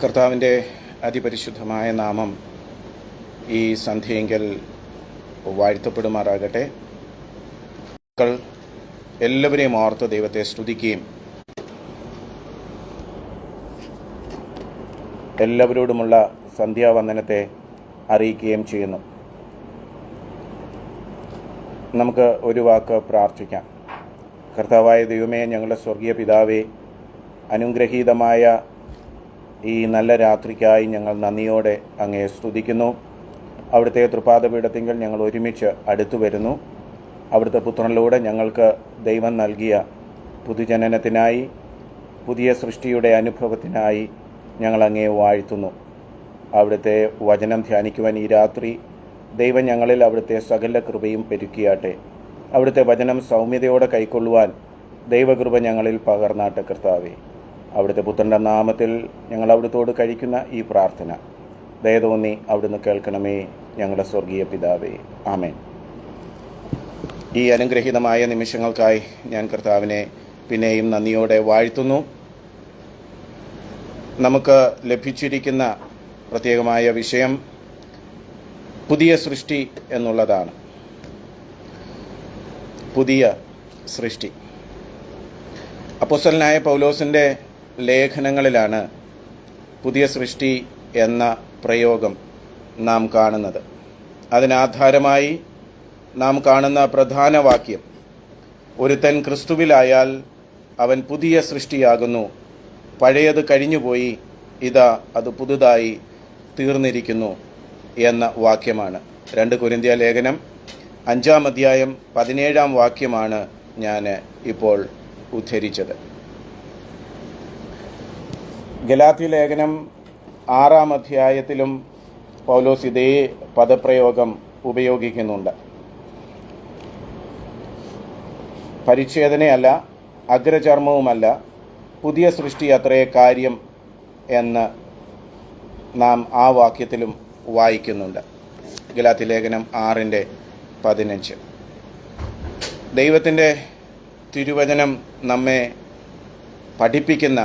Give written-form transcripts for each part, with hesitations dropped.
കർത്താവിൻ്റെ അതിപരിശുദ്ധമായ നാമം ഈ സന്ധ്യയെങ്കിൽ വാഴ്ത്തപ്പെടുമാറാകട്ടെ. എല്ലാവരെയും ഓർത്ത് ദൈവത്തെ സ്തുതിക്കുകയും എല്ലാവരോടുമുള്ള സന്ധ്യാവന്ദനത്തെ അറിയിക്കുകയും ചെയ്യുന്നു. നമുക്ക് ഒരു വാക്ക് പ്രാർത്ഥിക്കാം. കർത്താവായ ദൈവമേ, ഞങ്ങളുടെ സ്വർഗീയ പിതാവേ, അനുഗ്രഹീതമായ ഈ നല്ല രാത്രിക്കായി ഞങ്ങൾ നന്ദിയോടെ അങ്ങയെ സ്തുതിക്കുന്നു. അവിടുത്തെ തൃപാദപീഠത്തിങ്കൽ ഞങ്ങൾ ഒരുമിച്ച് അടുത്തു വരുന്നു. അവിടുത്തെ പുത്രനിലൂടെ ഞങ്ങൾക്ക് ദൈവം നൽകിയ പുതുജനനത്തിനായി, പുതിയ സൃഷ്ടിയുടെ അനുഭവത്തിനായി ഞങ്ങൾ അങ്ങയെ വാഴ്ത്തുന്നു. അവിടുത്തെ വചനം ധ്യാനിക്കുവാൻ ഈ രാത്രി ദൈവം ഞങ്ങളിൽ അവിടുത്തെ സകല കൃപയും പെരുക്കിയാട്ടെ. അവിടുത്തെ വചനം സൗമ്യതയോടെ കൈക്കൊള്ളുവാൻ ദൈവകൃപ ഞങ്ങളിൽ പകർന്നാട്ടെ. കർത്താവേ, അവിടുത്തെ പുത്രൻ്റെ നാമത്തിൽ ഞങ്ങൾ അവിടുത്തോട് കഴിക്കുന്ന ഈ പ്രാർത്ഥന ദയതോന്നി അവിടുന്ന് കേൾക്കണമേ, ഞങ്ങളുടെ സ്വർഗീയ പിതാവേ. ആമേൻ. ഈ അനുഗ്രഹീതമായ നിമിഷങ്ങൾക്കായി ഞാൻ കർത്താവിനെ പിന്നെയും നന്ദിയോടെ വാഴ്ത്തുന്നു. നമുക്ക് ലഭിച്ചിരിക്കുന്ന പ്രത്യേകമായ വിഷയം പുതിയ സൃഷ്ടി എന്നുള്ളതാണ്. പുതിയ സൃഷ്ടി. അപ്പോസ്തലനായ പൗലോസിൻ്റെ ലേഖനങ്ങളിലാണ് പുതിയ സൃഷ്ടി എന്ന പ്രയോഗം നാം കാണുന്നത്. അതിനാധാരമായി നാം കാണുന്ന പ്രധാന വാക്യം, ഒരുത്തൻ ക്രിസ്തുവിലായാൽ അവൻ പുതിയ സൃഷ്ടിയാകുന്നു, പഴയത് കഴിഞ്ഞുപോയി, ഇതാ അത് പുതുതായി തീർന്നിരിക്കുന്നു എന്ന വാക്യമാണ്. 2 കൊരിന്ത്യ ലേഖനം 5-ാം അധ്യായം 17-ാം വാക്യമാണ് ഞാൻ ഇപ്പോൾ ഉദ്ധരിച്ചത്. ഗലാത്യ ലേഖനം 6-ാം അധ്യായത്തിലും പൗലോസ് ഇതേ പദപ്രയോഗം ഉപയോഗിക്കുന്നുണ്ട്. പരിച്ഛേദനയല്ല, അഗ്രചർമ്മവുമല്ല, പുതിയ സൃഷ്ടി അത്രേ കാര്യം എന്ന് നാം ആ വാക്യത്തിലും വായിക്കുന്നുണ്ട്. ഗലാത്യ ലേഖനം 6:15. ദൈവത്തിൻ്റെ തിരുവചനം നമ്മെ പഠിപ്പിക്കുന്ന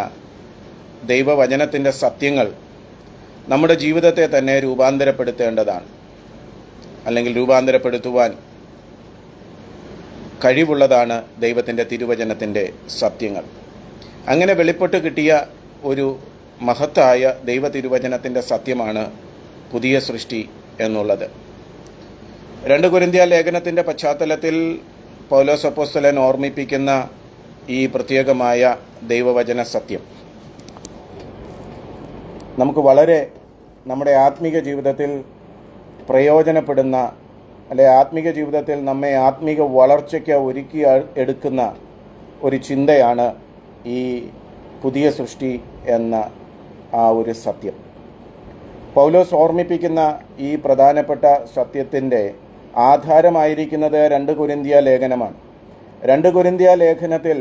ദൈവവചനത്തിൻ്റെ സത്യങ്ങൾ നമ്മുടെ ജീവിതത്തെ തന്നെ രൂപാന്തരപ്പെടുത്തേണ്ടതാണ്, അല്ലെങ്കിൽ രൂപാന്തരപ്പെടുത്തുവാൻ കഴിവുള്ളതാണ് ദൈവത്തിൻ്റെ തിരുവചനത്തിൻ്റെ സത്യങ്ങൾ. അങ്ങനെ വെളിപ്പെട്ട് കിട്ടിയ ഒരു മഹത്തായ ദൈവ തിരുവചനത്തിൻ്റെ സത്യമാണ് പുതിയ സൃഷ്ടി എന്നുള്ളത്. 2 കൊരിന്ത്യ ലേഖനത്തിൻ്റെ പശ്ചാത്തലത്തിൽ പൗലോസ് അപ്പോസ്തലൻ ഓർമ്മിപ്പിക്കുന്ന ഈ പ്രത്യേകമായ ദൈവവചന സത്യം നമുക്ക് വളരെ നമ്മുടെ ആത്മീക ജീവിതത്തിൽ പ്രയോജനപ്പെടുന്ന, അല്ലെ ആത്മീക ജീവിതത്തിൽ നമ്മെ ആത്മീക വളർച്ചയ്ക്ക് ഒരുക്കി എടുക്കുന്ന ഒരു ചിന്തയാണ് ഈ പുതിയ സൃഷ്ടി എന്ന ആ ഒരു സത്യം. പൗലോസ് ഓർമ്മിപ്പിക്കുന്ന ഈ പ്രധാനപ്പെട്ട സത്യത്തിൻ്റെ ആധാരമായിരിക്കുന്നത് 2 കൊരിന്ത്യ ലേഖനമാണ്. 2 കൊരിന്ത്യ ലേഖനത്തിൽ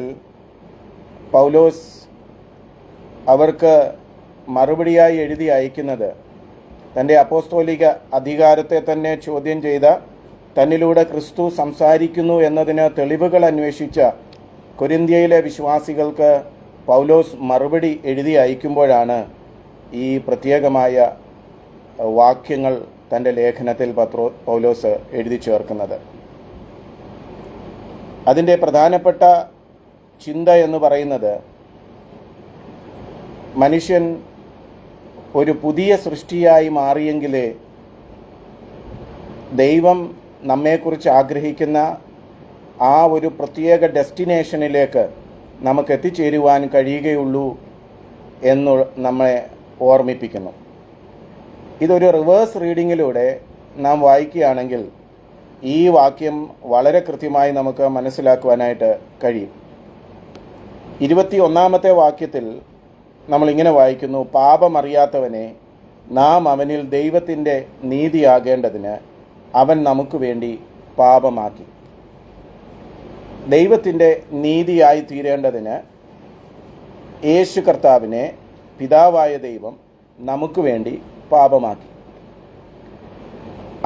പൗലോസ് അവർക്ക് മറുപടിയായി എഴുതി അയക്കുന്നത് തൻ്റെ അപ്പോസ്തോലിക അധികാരത്തെ തന്നെ ചോദ്യം ചെയ്ത, തന്നിലൂടെ ക്രിസ്തു സംസാരിക്കുന്നു എന്നതിന് തെളിവുകൾ അന്വേഷിച്ച കൊരിന്ത്യയിലെ വിശ്വാസികൾക്ക് പൗലോസ് മറുപടി എഴുതി അയക്കുമ്പോഴാണ് ഈ പ്രത്യേകമായ വാക്യങ്ങൾ തൻ്റെ ലേഖനത്തിൽ പൗലോസ് എഴുതി ചേർക്കുന്നത്. അതിൻ്റെ പ്രധാനപ്പെട്ട ചിന്ത എന്ന് പറയുന്നത്, മനുഷ്യൻ ഒരു പുതിയ സൃഷ്ടിയായി മാറിയെങ്കിലേ ദൈവം നമ്മെക്കുറിച്ച് ആഗ്രഹിക്കുന്ന ആ ഒരു പ്രത്യേക ഡെസ്റ്റിനേഷനിലേക്ക് നമുക്ക് എത്തിച്ചേരുവാൻ കഴിയുകയുള്ളൂ എന്ന് നമ്മെ ഓർമ്മിപ്പിക്കുന്നു. ഇതൊരു റിവേഴ്സ് റീഡിങ്ങിലൂടെ നാം വായിക്കുകയാണെങ്കിൽ ഈ വാക്യം വളരെ കൃത്യമായി നമുക്ക് മനസ്സിലാക്കുവാനായിട്ട് കഴിയും. 21-ാമത്തെ വാക്യത്തിൽ നമ്മളിങ്ങനെ വായിക്കുന്നു, പാപമറിയാത്തവനെ നാം അവനിൽ ദൈവത്തിൻ്റെ നീതിയാകേണ്ടതിന് അവൻ നമുക്ക് വേണ്ടി പാപമാക്കി. ദൈവത്തിൻ്റെ നീതിയായി തീരേണ്ടതിന് യേശു കർത്താവിനെ പിതാവായ ദൈവം നമുക്ക് വേണ്ടി പാപമാക്കി.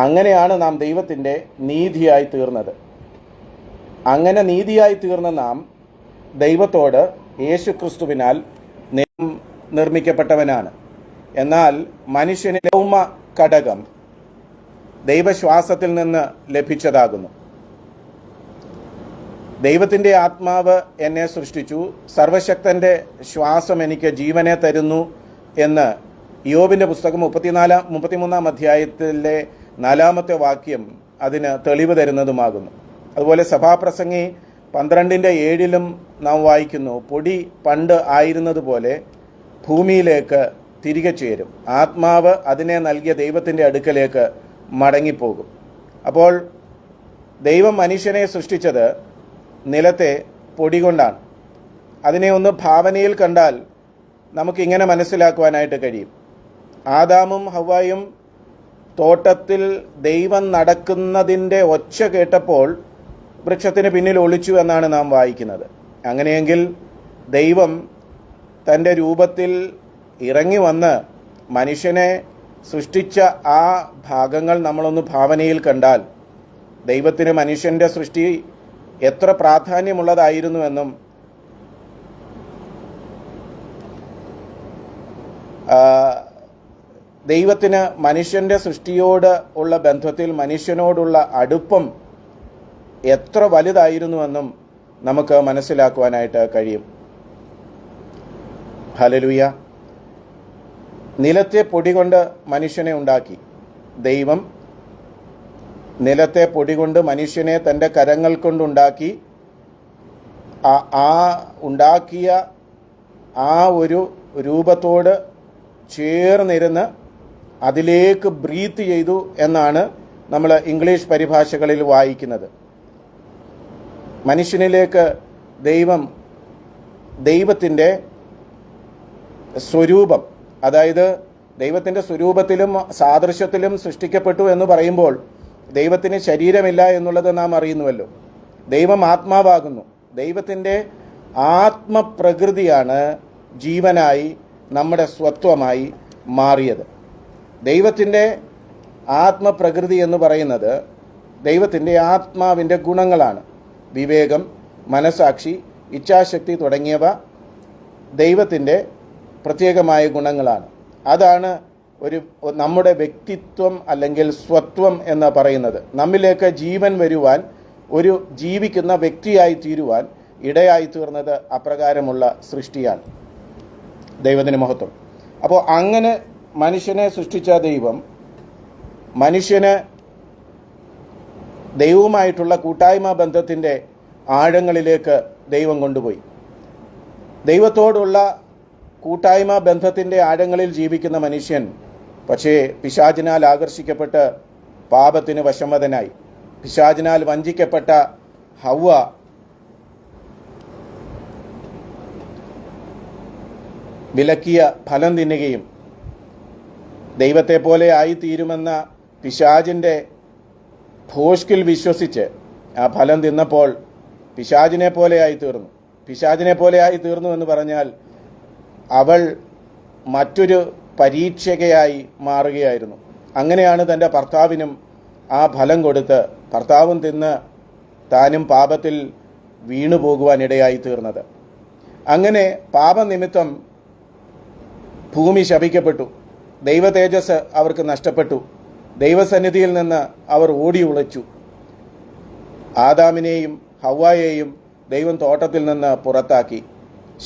അങ്ങനെയാണ് നാം ദൈവത്തിൻ്റെ നീതിയായി തീർന്നത്. അങ്ങനെ നീതിയായി തീർന്ന നാം ദൈവത്തോട് യേശുക്രിസ്തുവിനാൽ നിർമ്മിക്കപ്പെട്ടവനാണ്. എന്നാൽ മനുഷ്യനിലെ ഭൗമ ഘടകം ദൈവശ്വാസത്തിൽ നിന്ന് ലഭിച്ചതാകുന്നു. ദൈവത്തിൻ്റെ ആത്മാവ് എന്നെ സൃഷ്ടിച്ചു, സർവശക്തൻ്റെ ശ്വാസം എനിക്ക് ജീവനെ തരുന്നു എന്ന് യോബിൻ്റെ പുസ്തകം 33-ാം അധ്യായത്തിലെ 4-ാമത്തെ വാക്യം അതിന് തെളിവ് തരുന്നതുമാകുന്നു. അതുപോലെ സഭാപ്രസംഗി 12:7 നാം വായിക്കുന്നു, പൊടി പണ്ട് ആയിരുന്നതുപോലെ ഭൂമിയിലേക്ക് തിരികെ ചേരും, ആത്മാവ് അതിനെ നൽകിയ ദൈവത്തിൻ്റെ അടുക്കലേക്ക് മടങ്ങിപ്പോകും. അപ്പോൾ ദൈവം മനുഷ്യനെ സൃഷ്ടിച്ചത് നിലത്തെ പൊടി കൊണ്ടാണ്. അതിനെ ഒന്ന് ഭാവനയിൽ കണ്ടാൽ നമുക്കിങ്ങനെ മനസ്സിലാക്കുവാനായിട്ട് കഴിയും. ആദാമും ഹവ്വായും തോട്ടത്തിൽ ദൈവം നടക്കുന്നതിൻ്റെ ഒച്ച കേട്ടപ്പോൾ വൃക്ഷത്തിന് പിന്നിൽ ഒളിച്ചു എന്നാണ് നാം വായിക്കുന്നത്. അങ്ങനെയെങ്കിൽ ദൈവം തൻ്റെ രൂപത്തിൽ ഇറങ്ങി വന്ന് മനുഷ്യനെ സൃഷ്ടിച്ച ആ ഭാഗങ്ങൾ നമ്മളൊന്ന് ഭാവനയിൽ കണ്ടാൽ ദൈവത്തിന് മനുഷ്യൻ്റെ സൃഷ്ടി എത്ര പ്രാധാന്യമുള്ളതായിരുന്നുവെന്നും ദൈവത്തിന് മനുഷ്യൻ്റെ സൃഷ്ടിയോട് ഉള്ള ബന്ധത്തിൽ മനുഷ്യനോടുള്ള അടുപ്പം എത്ര വലുതായിരുന്നുവെന്നും നമുക്ക് മനസ്സിലാക്കുവാനായിട്ട് കഴിയും. ഹല്ലേലൂയ. നിലത്തെ പൊടി കൊണ്ട് മനുഷ്യനെ ഉണ്ടാക്കി. ദൈവം നിലത്തെ പൊടി കൊണ്ട് മനുഷ്യനെ തൻ്റെ കരങ്ങൾ കൊണ്ടുണ്ടാക്കി. ഉണ്ടാക്കിയ ആ ഒരു രൂപത്തോട് ചേർന്നിരുന്ന് അതിലേക്ക് ബ്രീത്ത് ചെയ്തു എന്നാണ് നമ്മൾ ഇംഗ്ലീഷ് പരിഭാഷകളിൽ വായിക്കുന്നത്. മനുഷ്യനിലേക്ക് ദൈവത്തിൻ്റെ സ്വരൂപം, അതായത് ദൈവത്തിൻ്റെ സ്വരൂപത്തിലും സാദൃശ്യത്തിലും സൃഷ്ടിക്കപ്പെട്ടു എന്ന് പറയുമ്പോൾ ദൈവത്തിന് ശരീരമില്ല എന്നുള്ളത് നാം അറിയുന്നുവല്ലോ. ദൈവം ആത്മാവാകുന്നു. ദൈവത്തിൻ്റെ ആത്മപ്രകൃതിയാണ് ജീവനായി നമ്മുടെ സ്വത്വമായി മാറിയത്. ദൈവത്തിൻ്റെ ആത്മപ്രകൃതി എന്ന് പറയുന്നത് ദൈവത്തിൻ്റെ ആത്മാവിൻ്റെ ഗുണങ്ങളാണ്. വിവേകം, മനസാക്ഷി, ഇച്ഛാശക്തി തുടങ്ങിയവ ദൈവത്തിൻ്റെ പ്രത്യേകമായ ഗുണങ്ങളാണ്. അതാണ് നമ്മുടെ വ്യക്തിത്വം അല്ലെങ്കിൽ സ്വത്വം എന്ന് പറയുന്നത്. നമ്മിലേക്ക് ജീവൻ വരുവാൻ, ഒരു ജീവിക്കുന്ന വ്യക്തിയായി തീരുവാൻ ഇടയായി തീർന്നത് അപ്രകാരമുള്ള സൃഷ്ടിയാണ്. ദൈവത്തിന് മഹത്വം. അപ്പോൾ അങ്ങനെ മനുഷ്യനെ സൃഷ്ടിച്ച ദൈവം മനുഷ്യന് ദൈവവുമായിട്ടുള്ള കൂട്ടായ്മ ബന്ധത്തിൻ്റെ ആഴങ്ങളിലേക്ക് ദൈവം കൊണ്ടുപോയി. ദൈവത്തോടുള്ള കൂട്ടായ്മ ബന്ധത്തിൻ്റെ ആഴങ്ങളിൽ ജീവിക്കുന്ന മനുഷ്യൻ പക്ഷേ പിശാചിനാൽ ആകർഷിക്കപ്പെട്ട് പാപത്തിന് വശംവദനായി. പിശാചിനാൽ വഞ്ചിക്കപ്പെട്ട ഹവ്വ വിലക്കിയ ഫലം തിന്നുകയും ദൈവത്തെ പോലെ ആയിത്തീരുമെന്ന പിശാചിൻ്റെ ഭോഷ്കിൽ വിശ്വസിച്ച് ആ ഫലം തിന്നപ്പോൾ പിശാചിനെ പോലെ ആയിത്തീർന്നു. പിശാചിനെ പോലെ ആയിത്തീർന്നു എന്ന് പറഞ്ഞാൽ അവൾ മറ്റൊരു പരീക്ഷകയായി മാറുകയായിരുന്നു. അങ്ങനെയാണ് തൻ്റെ ഭർത്താവിനും ആ ഫലം കൊടുത്ത് ഭർത്താവും തിന്ന് താനും പാപത്തിൽ വീണു പോകുവാൻ ഇടയായി തീർന്നത്. അങ്ങനെ പാപനിമിത്തം ഭൂമി ശപിക്കപ്പെട്ടു. ദൈവ തേജസ് അവർക്ക് നഷ്ടപ്പെട്ടു. ദൈവസന്നിധിയിൽ നിന്ന് അവർ ഓടി ഉളച്ചു. ആദാമിനെയും ഹവ്വായെയും ദൈവം തോട്ടത്തിൽ നിന്ന് പുറത്താക്കി.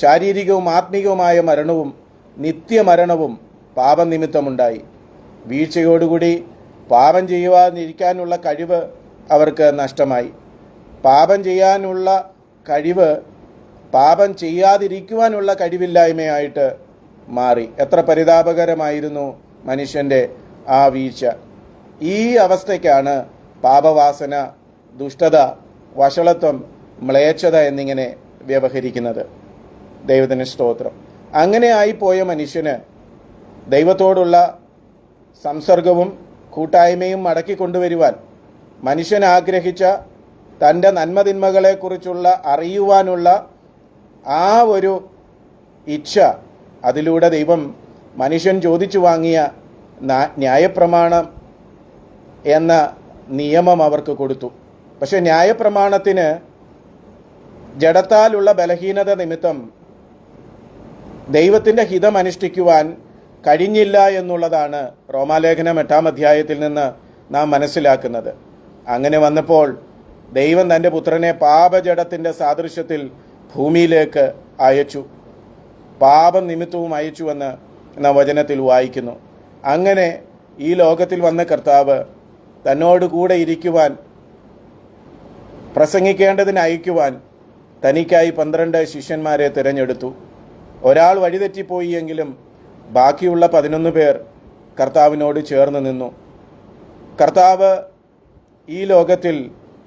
ശാരീരികവും ആത്മീകവുമായ മരണവും നിത്യമരണവും പാപനിമിത്തമുണ്ടായി. വീഴ്ചയോടുകൂടി പാപം ചെയ്യുവാനിരിക്കാനുള്ള കഴിവ് അവർക്ക് നഷ്ടമായി. പാപം ചെയ്യാനുള്ള കഴിവ് പാപം ചെയ്യാതിരിക്കുവാനുള്ള കഴിവില്ലായ്മയായിട്ട് മാറി. എത്ര പരിതാപകരമായിരുന്നു മനുഷ്യൻ്റെ ആ വീഴ്ച. ഈ അവസ്ഥയ്ക്കാണ് പാപവാസന, ദുഷ്ടത, വഷളത്വം, മ്ലേച്ഛത എന്നിങ്ങനെ വ്യവഹരിക്കുന്നത്. ദൈവത്തിന് സ്തോത്രം. അങ്ങനെ ആയിപ്പോയ മനുഷ്യന് ദൈവത്തോടുള്ള സംസർഗവും കൂട്ടായ്മയും മടക്കിക്കൊണ്ടുവരുവാൻ മനുഷ്യൻ ആഗ്രഹിച്ച തൻ്റെ നന്മതിന്മകളെക്കുറിച്ചുള്ള അറിയുവാനുള്ള ആ ഒരു ഇച്ഛ, അതിലൂടെ ദൈവം മനുഷ്യൻ ചോദിച്ചു വാങ്ങിയ ന്യായപ്രമാണം എന്ന നിയമം അവർക്ക് കൊടുത്തു. പക്ഷെ ന്യായപ്രമാണത്തിന് ജഡത്താലുള്ള ബലഹീനത നിമിത്തം ദൈവത്തിൻ്റെ ഹിതം അനുഷ്ഠിക്കുവാൻ കഴിഞ്ഞില്ല എന്നുള്ളതാണ് റോമാലേഖനം 8-ാം അധ്യായത്തിൽ നിന്ന് നാം മനസ്സിലാക്കുന്നത്. അങ്ങനെ വന്നപ്പോൾ ദൈവം തൻ്റെ പുത്രനെ പാപജഡത്തിൻ്റെ സാദൃശ്യത്തിൽ ഭൂമിയിലേക്ക് അയച്ചു, പാപം നിമിത്തവും അയച്ചുവെന്ന് നാം വചനത്തിൽ വായിക്കുന്നു. അങ്ങനെ ഈ ലോകത്തിൽ വന്ന കർത്താവ് തന്നോട് കൂടെ ഇരിക്കുവാൻ, പ്രസംഗിക്കേണ്ടതിന് അയക്കുവാൻ തനിക്കായി 12 ശിഷ്യന്മാരെ തിരഞ്ഞെടുത്തു. ഒരാൾ വഴിതെറ്റിപ്പോയി എങ്കിലും ബാക്കിയുള്ള 11 പേർ കർത്താവിനോട് ചേർന്ന് നിന്നു. കർത്താവ് ഈ ലോകത്തിൽ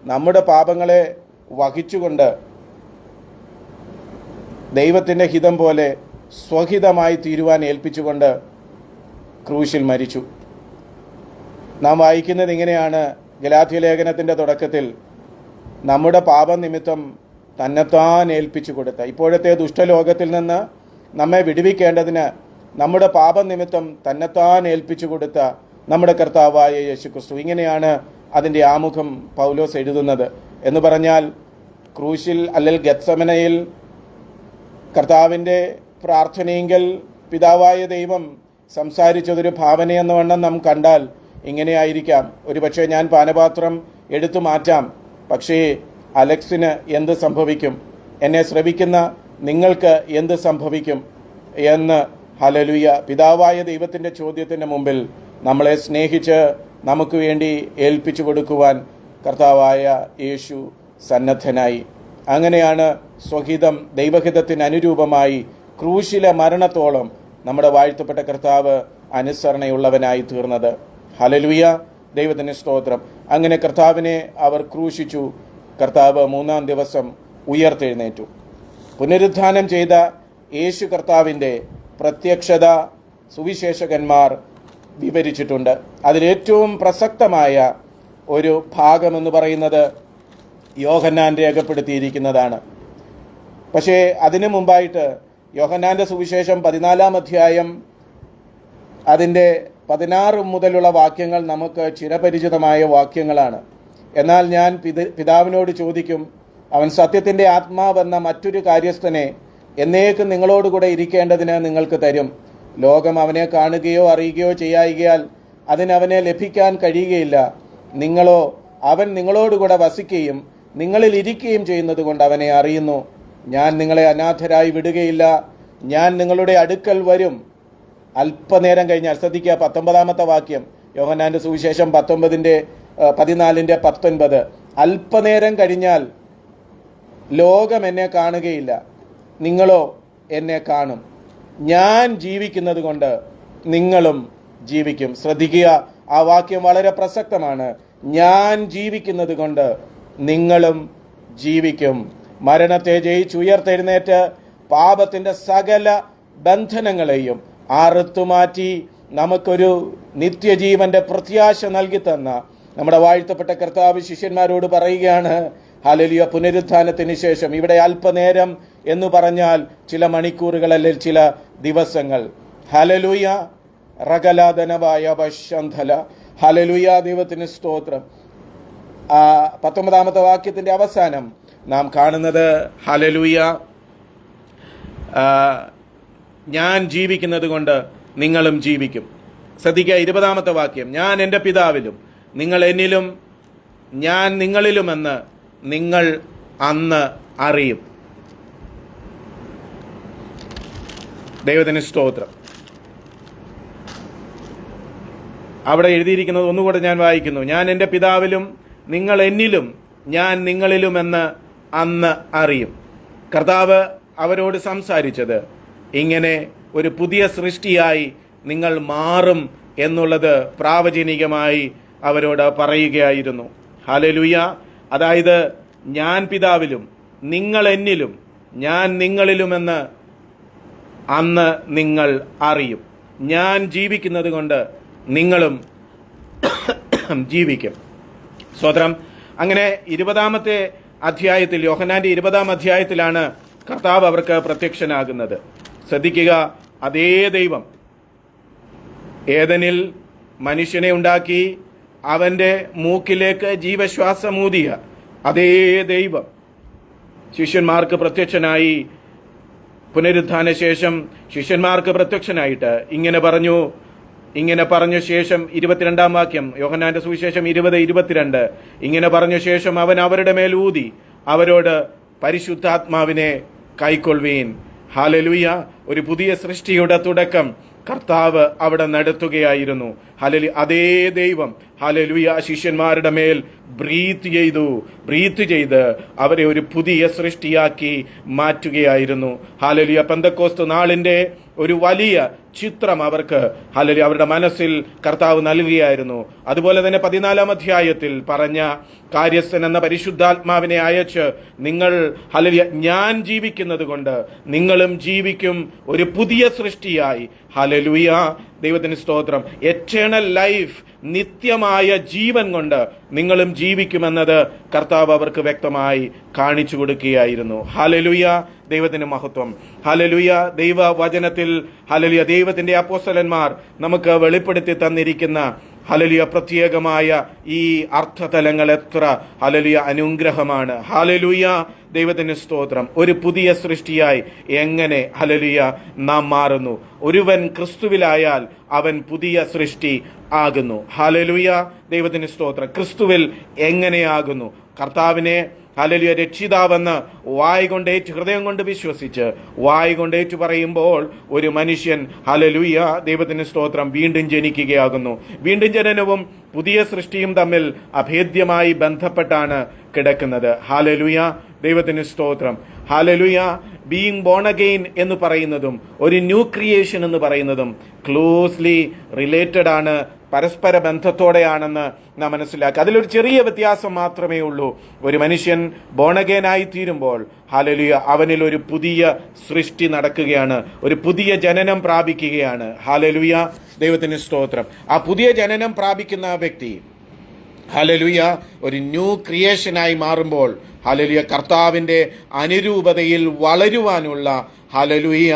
നമ്മുടെ പാപങ്ങളെ വഹിച്ചുകൊണ്ട് ദൈവത്തിൻ്റെ ഹിതം പോലെ സ്വഹിതമായി തീരുവാൻ ഏൽപ്പിച്ചുകൊണ്ട് ക്രൂശിൽ മരിച്ചു. നാം വായിക്കുന്നത് ഇങ്ങനെയാണ് ഗലാത്യ ലേഖനത്തിൻ്റെ തുടക്കത്തിൽ, നമ്മുടെ പാപനിമിത്തം തന്നെത്താൻ ഏൽപ്പിച്ചു കൊടുത്ത, ഇപ്പോഴത്തെ ദുഷ്ടലോകത്തിൽ നിന്ന് നമ്മെ വിടുവിക്കേണ്ടതിന് നമ്മുടെ പാപനിമിത്തം തന്നെത്താൻ ഏൽപ്പിച്ചു കൊടുത്ത നമ്മുടെ കർത്താവായ യേശുക്രിസ്തു. ഇങ്ങനെയാണ് അതിൻ്റെ ആമുഖം പൗലോസ് എഴുതുന്നത്. എന്ന് പറഞ്ഞാൽ ക്രൂശിൽ അല്ലെങ്കിൽ ഗത്സമനയിൽ കർത്താവിൻ്റെ പ്രാർത്ഥനയെങ്കിൽ പിതാവായ ദൈവം സംസാരിച്ചതൊരു ഭാവനയെന്ന വണ്ണം നാം കണ്ടാൽ ഇങ്ങനെയായിരിക്കാം. ഒരുപക്ഷെ ഞാൻ പാനപാത്രം എടുത്തു മാറ്റാം, പക്ഷേ അലക്സിന് എന്ത് സംഭവിക്കും, എന്നെ ശ്രവിക്കുന്ന നിങ്ങൾക്ക് എന്ത് സംഭവിക്കും എന്ന് ഹല്ലേലൂയ പിതാവായ ദൈവത്തിൻ്റെ ചോദ്യത്തിൻ്റെ മുമ്പിൽ നമ്മളെ സ്നേഹിച്ച് നമുക്ക് വേണ്ടി ഏൽപ്പിച്ചു കൊടുക്കുവാൻ കർത്താവായ യേശു സന്നദ്ധനായി. അങ്ങനെയാണ് സ്വഹിതം ദൈവഹിതത്തിന് അനുരൂപമായി ക്രൂശിലെ മരണത്തോളം നമ്മുടെ വാഴ്ത്തപ്പെട്ട കർത്താവ് അനുസരണയുള്ളവനായി തീർന്നത്. ഹല്ലേലൂയ, ദൈവത്തിന് സ്തോത്രം. അങ്ങനെ കർത്താവിനെ അവർ ക്രൂശിച്ചു. കർത്താവ് 3-ാം ദിവസം ഉയർത്തെഴുന്നേറ്റു. പുനരുത്ഥാനം ചെയ്ത യേശു കർത്താവിൻ്റെ പ്രത്യക്ഷത സുവിശേഷകന്മാർ വിവരിച്ചിട്ടുണ്ട്. അതിലേറ്റവും പ്രസക്തമായ ഒരു ഭാഗമെന്ന് പറയുന്നത് യോഹന്നാൻ രേഖപ്പെടുത്തിയിരിക്കുന്നതാണ്. പക്ഷേ അതിനു മുമ്പായിട്ട് യോഹന്നാൻ്റെ സുവിശേഷം 14-ാം അധ്യായം അതിൻ്റെ 16 മുതലുള്ള വാക്യങ്ങൾ നമുക്ക് ചിരപരിചിതമായ വാക്യങ്ങളാണ്. എന്നാൽ ഞാൻ പിതാവിനോട് ചോദിക്കും, അവൻ സത്യത്തിൻ്റെ ആത്മാവെന്ന മറ്റൊരു കാര്യസ്ഥനെ എന്നേക്കും നിങ്ങളോടുകൂടെ ഇരിക്കേണ്ടതിന് നിങ്ങൾക്ക് തരും. ലോകം അവനെ കാണുകയോ അറിയുകയോ ചെയ്യായികയാൽ അതിനവനെ ലഭിക്കാൻ കഴിയുകയില്ല. നിങ്ങളോ അവൻ നിങ്ങളോടുകൂടെ വസിക്കുകയും നിങ്ങളിൽ ഇരിക്കുകയും ചെയ്യുന്നത് കൊണ്ട് അവനെ അറിയുന്നു. ഞാൻ നിങ്ങളെ അനാഥരായി വിടുകയില്ല, ഞാൻ നിങ്ങളുടെ അടുക്കൽ വരും. അല്പനേരം കഴിഞ്ഞാൽ, ശ്രദ്ധിക്കുക 19-ാമത്തെ വാക്യം, യോഹന്നാന്റെ സുവിശേഷം 14:19, അല്പനേരം കഴിഞ്ഞാൽ ലോകം എന്നെ കാണുകയില്ല, നിങ്ങളോ എന്നെ കാണും. ഞാൻ ജീവിക്കുന്നത് കൊണ്ട് നിങ്ങളും ജീവിക്കും. ശ്രദ്ധിക്കുക, ആ വാക്യം വളരെ പ്രസക്തമാണ്. ഞാൻ ജീവിക്കുന്നത് കൊണ്ട് നിങ്ങളും ജീവിക്കും. മരണത്തെ ജയിച്ചുയർത്തെഴുന്നേറ്റ് പാപത്തിൻ്റെ സകല ബന്ധനങ്ങളെയും അറുത്തുമാറ്റി നമുക്കൊരു നിത്യജീവന്റെ പ്രത്യാശ നൽകി തന്ന നമ്മുടെ വാഴ്ത്തപ്പെട്ട കർത്താവ് ശിഷ്യന്മാരോട് പറയുകയാണ്, ഹല്ലേലൂയ, പുനരുത്ഥാനത്തിന് ശേഷം, ഇവിടെ അല്പനേരം എന്ന് പറഞ്ഞാൽ ചില മണിക്കൂറുകൾ അല്ലെങ്കിൽ ചില ദിവസങ്ങൾ. ഹല്ലേലൂയ, റഗലാദനവായ വശന്ധല, ഹല്ലേലൂയ, ദൈവത്തിന് സ്തോത്രം. 19-ാമത്തെ വാക്യത്തിന്റെ അവസാനം നാം കാണുന്നത്, ഹല്ലേലൂയ, ഞാൻ ജീവിക്കുന്നത് കൊണ്ട് നിങ്ങളും ജീവിക്കും. ശ്രദ്ധിക്കുക, 20-ാമത്തെ വാക്യം, ഞാൻ എൻ്റെ പിതാവിലും നിങ്ങൾ എന്നിലും ഞാൻ നിങ്ങളിലുമെന്ന് നിങ്ങൾ അന്ന് അറിയും. ദൈവത്തിന് സ്തോത്രം. അവിടെ എഴുതിയിരിക്കുന്നത് ഒന്നുകൂടെ ഞാൻ വായിക്കുന്നു, ഞാൻ എൻ്റെ പിതാവിലും നിങ്ങൾ എന്നിലും ഞാൻ നിങ്ങളിലുമെന്ന് അന്ന് അറിയും. കർത്താവ് അവരോട് സംസാരിച്ചത് ഇങ്ങനെ, ഒരു പുതിയ സൃഷ്ടിയായി നിങ്ങൾ മാറും എന്നുള്ളത് പ്രാവചനികമായി അവരോട് പറയുകയായിരുന്നു. ഹല്ലേലൂയ. അതായത്, ഞാൻ പിതാവിലും നിങ്ങൾ എന്നിലും ഞാൻ നിങ്ങളിലുമെന്ന് അന്ന് നിങ്ങൾ അറിയും. ഞാൻ ജീവിക്കുന്നത് കൊണ്ട് നിങ്ങളും ജീവിക്കും. സ്വതന്ത്രം. അങ്ങനെ 20-ാമത്തെ അധ്യായത്തിൽ, യോഹന്നാന്റെ 20-ാം അധ്യായത്തിലാണ് കർത്താവ് അവർക്ക് പ്രത്യക്ഷനാകുന്നത്. ശ്രദ്ധിക്കുക, അതേ ദൈവം ഏദനിൽ മനുഷ്യനെ ഉണ്ടാക്കി അവന്റെ മൂക്കിലേക്ക് ജീവശ്വാസമൂതിയ അതേ ദൈവം ശിഷ്യന്മാർക്ക് പ്രത്യക്ഷനായി പുനരുത്ഥാന ശേഷം ശിഷ്യന്മാർക്ക് പ്രത്യക്ഷനായിട്ട് ഇങ്ങനെ പറഞ്ഞ ശേഷം 22 വാക്യം, യോഹന്നാന്റെ സുവിശേഷം 20:22, ഇങ്ങനെ പറഞ്ഞ ശേഷം അവൻ അവരുടെ മേൽ ഊതി അവരോട് പരിശുദ്ധാത്മാവിനെ കൈക്കൊള്ളുവീൻ. ഹല്ലേലൂയ. ഒരു പുതിയ സൃഷ്ടിയുടെ തുടക്കം കർത്താവ് അവിടെ നടത്തുകയായിരുന്നു. ഹല്ലേലൂയ. അതേ ദൈവം ഹല്ലേലൂയ ശിഷ്യന്മാരുടെ മേൽ ബ്രീത്ത് ചെയ്ത് അവരെ ഒരു പുതിയ സൃഷ്ടിയാക്കി മാറ്റുകയായിരുന്നു. ഹല്ലേലൂയ. പെന്തക്കോസ്ത് നാളിന്റെ ഒരു വലിയ ചിത്രം അവർക്ക് ഹല്ലേലൂയ അവരുടെ മനസ്സിൽ കർത്താവ് നൽകുകയായിരുന്നു. അതുപോലെ തന്നെ 14 അധ്യായത്തിൽ പറഞ്ഞ കാര്യസ്ഥൻ എന്ന പരിശുദ്ധാത്മാവിനെ അയച്ച് നിങ്ങൾ ഹല്ലേലൂയ ഞാൻ ജീവിക്കുന്നത് കൊണ്ട് നിങ്ങളും ജീവിക്കും, ഒരു പുതിയ സൃഷ്ടിയായി. ഹല്ലേലൂയ. ദൈവത്തിന് സ്തോത്രം. എറ്റേണൽ ലൈഫ്, നിത്യമായ ജീവൻ കൊണ്ട് നിങ്ങളും ജീവിക്കുമെന്നത് കർത്താവ് അവർക്ക് വ്യക്തമായി കാണിച്ചു കൊടുക്കുകയായിരുന്നു. ഹല്ലേലൂയ. ദൈവത്തിന് മഹത്വം. ഹല്ലേലൂയ. ദൈവവചനത്തിൽ ഹല്ലേലൂയ ദൈവത്തിന്റെ അപ്പോസ്തലന്മാർ നമുക്ക് വെളിപ്പെടുത്തി തന്നിരിക്കുന്ന ഹല്ലേലൂയ പ്രത്യേകമായ ഈ അർത്ഥതലങ്ങൾ എത്ര ഹല്ലേലൂയ അനുഗ്രഹമാണ്. ഹല്ലേലൂയ. ദൈവത്തിന് സ്തോത്രം. ഒരു പുതിയ സൃഷ്ടിയായി എങ്ങനെ ഹല്ലേലൂയ നാം മാറുന്നു? ഒരുവൻ ക്രിസ്തുവിലായാൽ അവൻ പുതിയ സൃഷ്ടി ആകുന്നു. ഹല്ലേലൂയ. ദൈവത്തിന് സ്തോത്രം. ക്രിസ്തുവിൽ എങ്ങനെയാകുന്നു? കർത്താവിനെ ഹല്ലേലൂയ രക്ഷിതാവെന്ന് വായ് കൊണ്ടേറ്റ് ഹൃദയം കൊണ്ട് വിശ്വസിച്ച് വായ് കൊണ്ടേറ്റ് പറയുമ്പോൾ ഒരു മനുഷ്യൻ ഹല്ലേലൂയ ദൈവത്തിന് സ്തോത്രം വീണ്ടും ജനിക്കുകയാകുന്നു. വീണ്ടും ജനനവും പുതിയ സൃഷ്ടിയും തമ്മിൽ അഭേദ്യമായി ബന്ധപ്പെട്ടാണ് കിടക്കുന്നത്. ഹല്ലേലൂയ. ദൈവത്തിന് സ്തോത്രം. ഹല്ലേലൂയ. ബീയിങ് ബോൺ അഗെയിൻ എന്ന് പറയുന്നതും ഒരു ന്യൂ ക്രിയേഷൻ എന്ന് പറയുന്നതും ക്ലോസ്ലി റിലേറ്റഡ് ആണ്, പരസ്പര ബന്ധത്തോടെയാണെന്ന് നാം മനസ്സിലാക്കുക. അതിലൊരു ചെറിയ വ്യത്യാസം മാത്രമേ ഉള്ളൂ. ഒരു മനുഷ്യൻ ബോൺ അഗെയിൻ ആയി തീരുമ്പോൾ ഹല്ലേലൂയ അവനിൽ ഒരു പുതിയ സൃഷ്ടി നടക്കുകയാണ്, ഒരു പുതിയ ജനനം പ്രാപിക്കുകയാണ്. ഹല്ലേലൂയ. ദൈവത്തിന് സ്തോത്രം. ആ പുതിയ ജനനം പ്രാപിക്കുന്ന ആ വ്യക്തി ഹല്ലേലൂയ ഒരു ന്യൂ ക്രിയേഷനായി മാറുമ്പോൾ ഹല്ലേലൂയ കർത്താവിന്റെ അനുരൂപതയിൽ വളരുവാനുള്ള ഹല്ലേലൂയ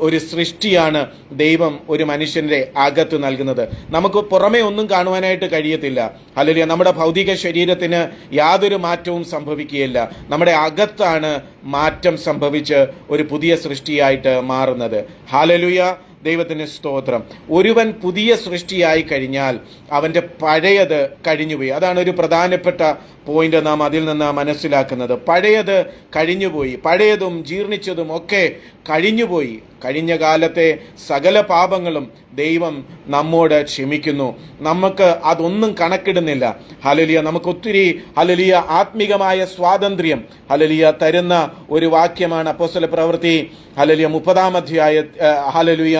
ഒരു സൃഷ്ടിയാണ് ദൈവം ഒരു മനുഷ്യന്റെ അകത്ത് നൽകുന്നത്. നമുക്ക് പുറമെ ഒന്നും കാണുവാനായിട്ട് കഴിയത്തില്ല. ഹല്ലേലൂയ. നമ്മുടെ ഭൗതിക ശരീരത്തിന് യാതൊരു മാറ്റവും സംഭവിക്കുകയില്ല. നമ്മുടെ അകത്താണ് മാറ്റം സംഭവിച്ച് ഒരു പുതിയ സൃഷ്ടിയായിട്ട് മാറുന്നത്. ഹല്ലേലൂയ. ദൈവത്തിന് സ്തോത്രം. ഒരുവൻ പുതിയ സൃഷ്ടിയായി കഴിഞ്ഞാൽ അവന്റെ പഴയത് കഴിഞ്ഞുപോയി. അതാണ് ഒരു പ്രധാനപ്പെട്ട പോയിന്റ് നാം അതിൽ നിന്ന് മനസ്സിലാക്കുന്നത്. പഴയത് കഴിഞ്ഞുപോയി, പഴയതും ജീർണിച്ചതും ഒക്കെ കഴിഞ്ഞുപോയി. കഴിഞ്ഞ കാലത്തെ സകല പാപങ്ങളും ദൈവം നമ്മോട് ക്ഷമിക്കുന്നു. നമുക്ക് അതൊന്നും കണക്കിടുന്നില്ല. ഹല്ലേലൂയ. നമുക്ക് ഒത്തിരി ഹല്ലേലൂയ ആത്മീകമായ സ്വാതന്ത്ര്യം ഹല്ലേലൂയ തരുന്ന ഒരു വാക്യമാണ് അപ്പോസ്തല പ്രവൃത്തി ഹല്ലേലൂയ 30 അധ്യായ ഹല്ലേലൂയ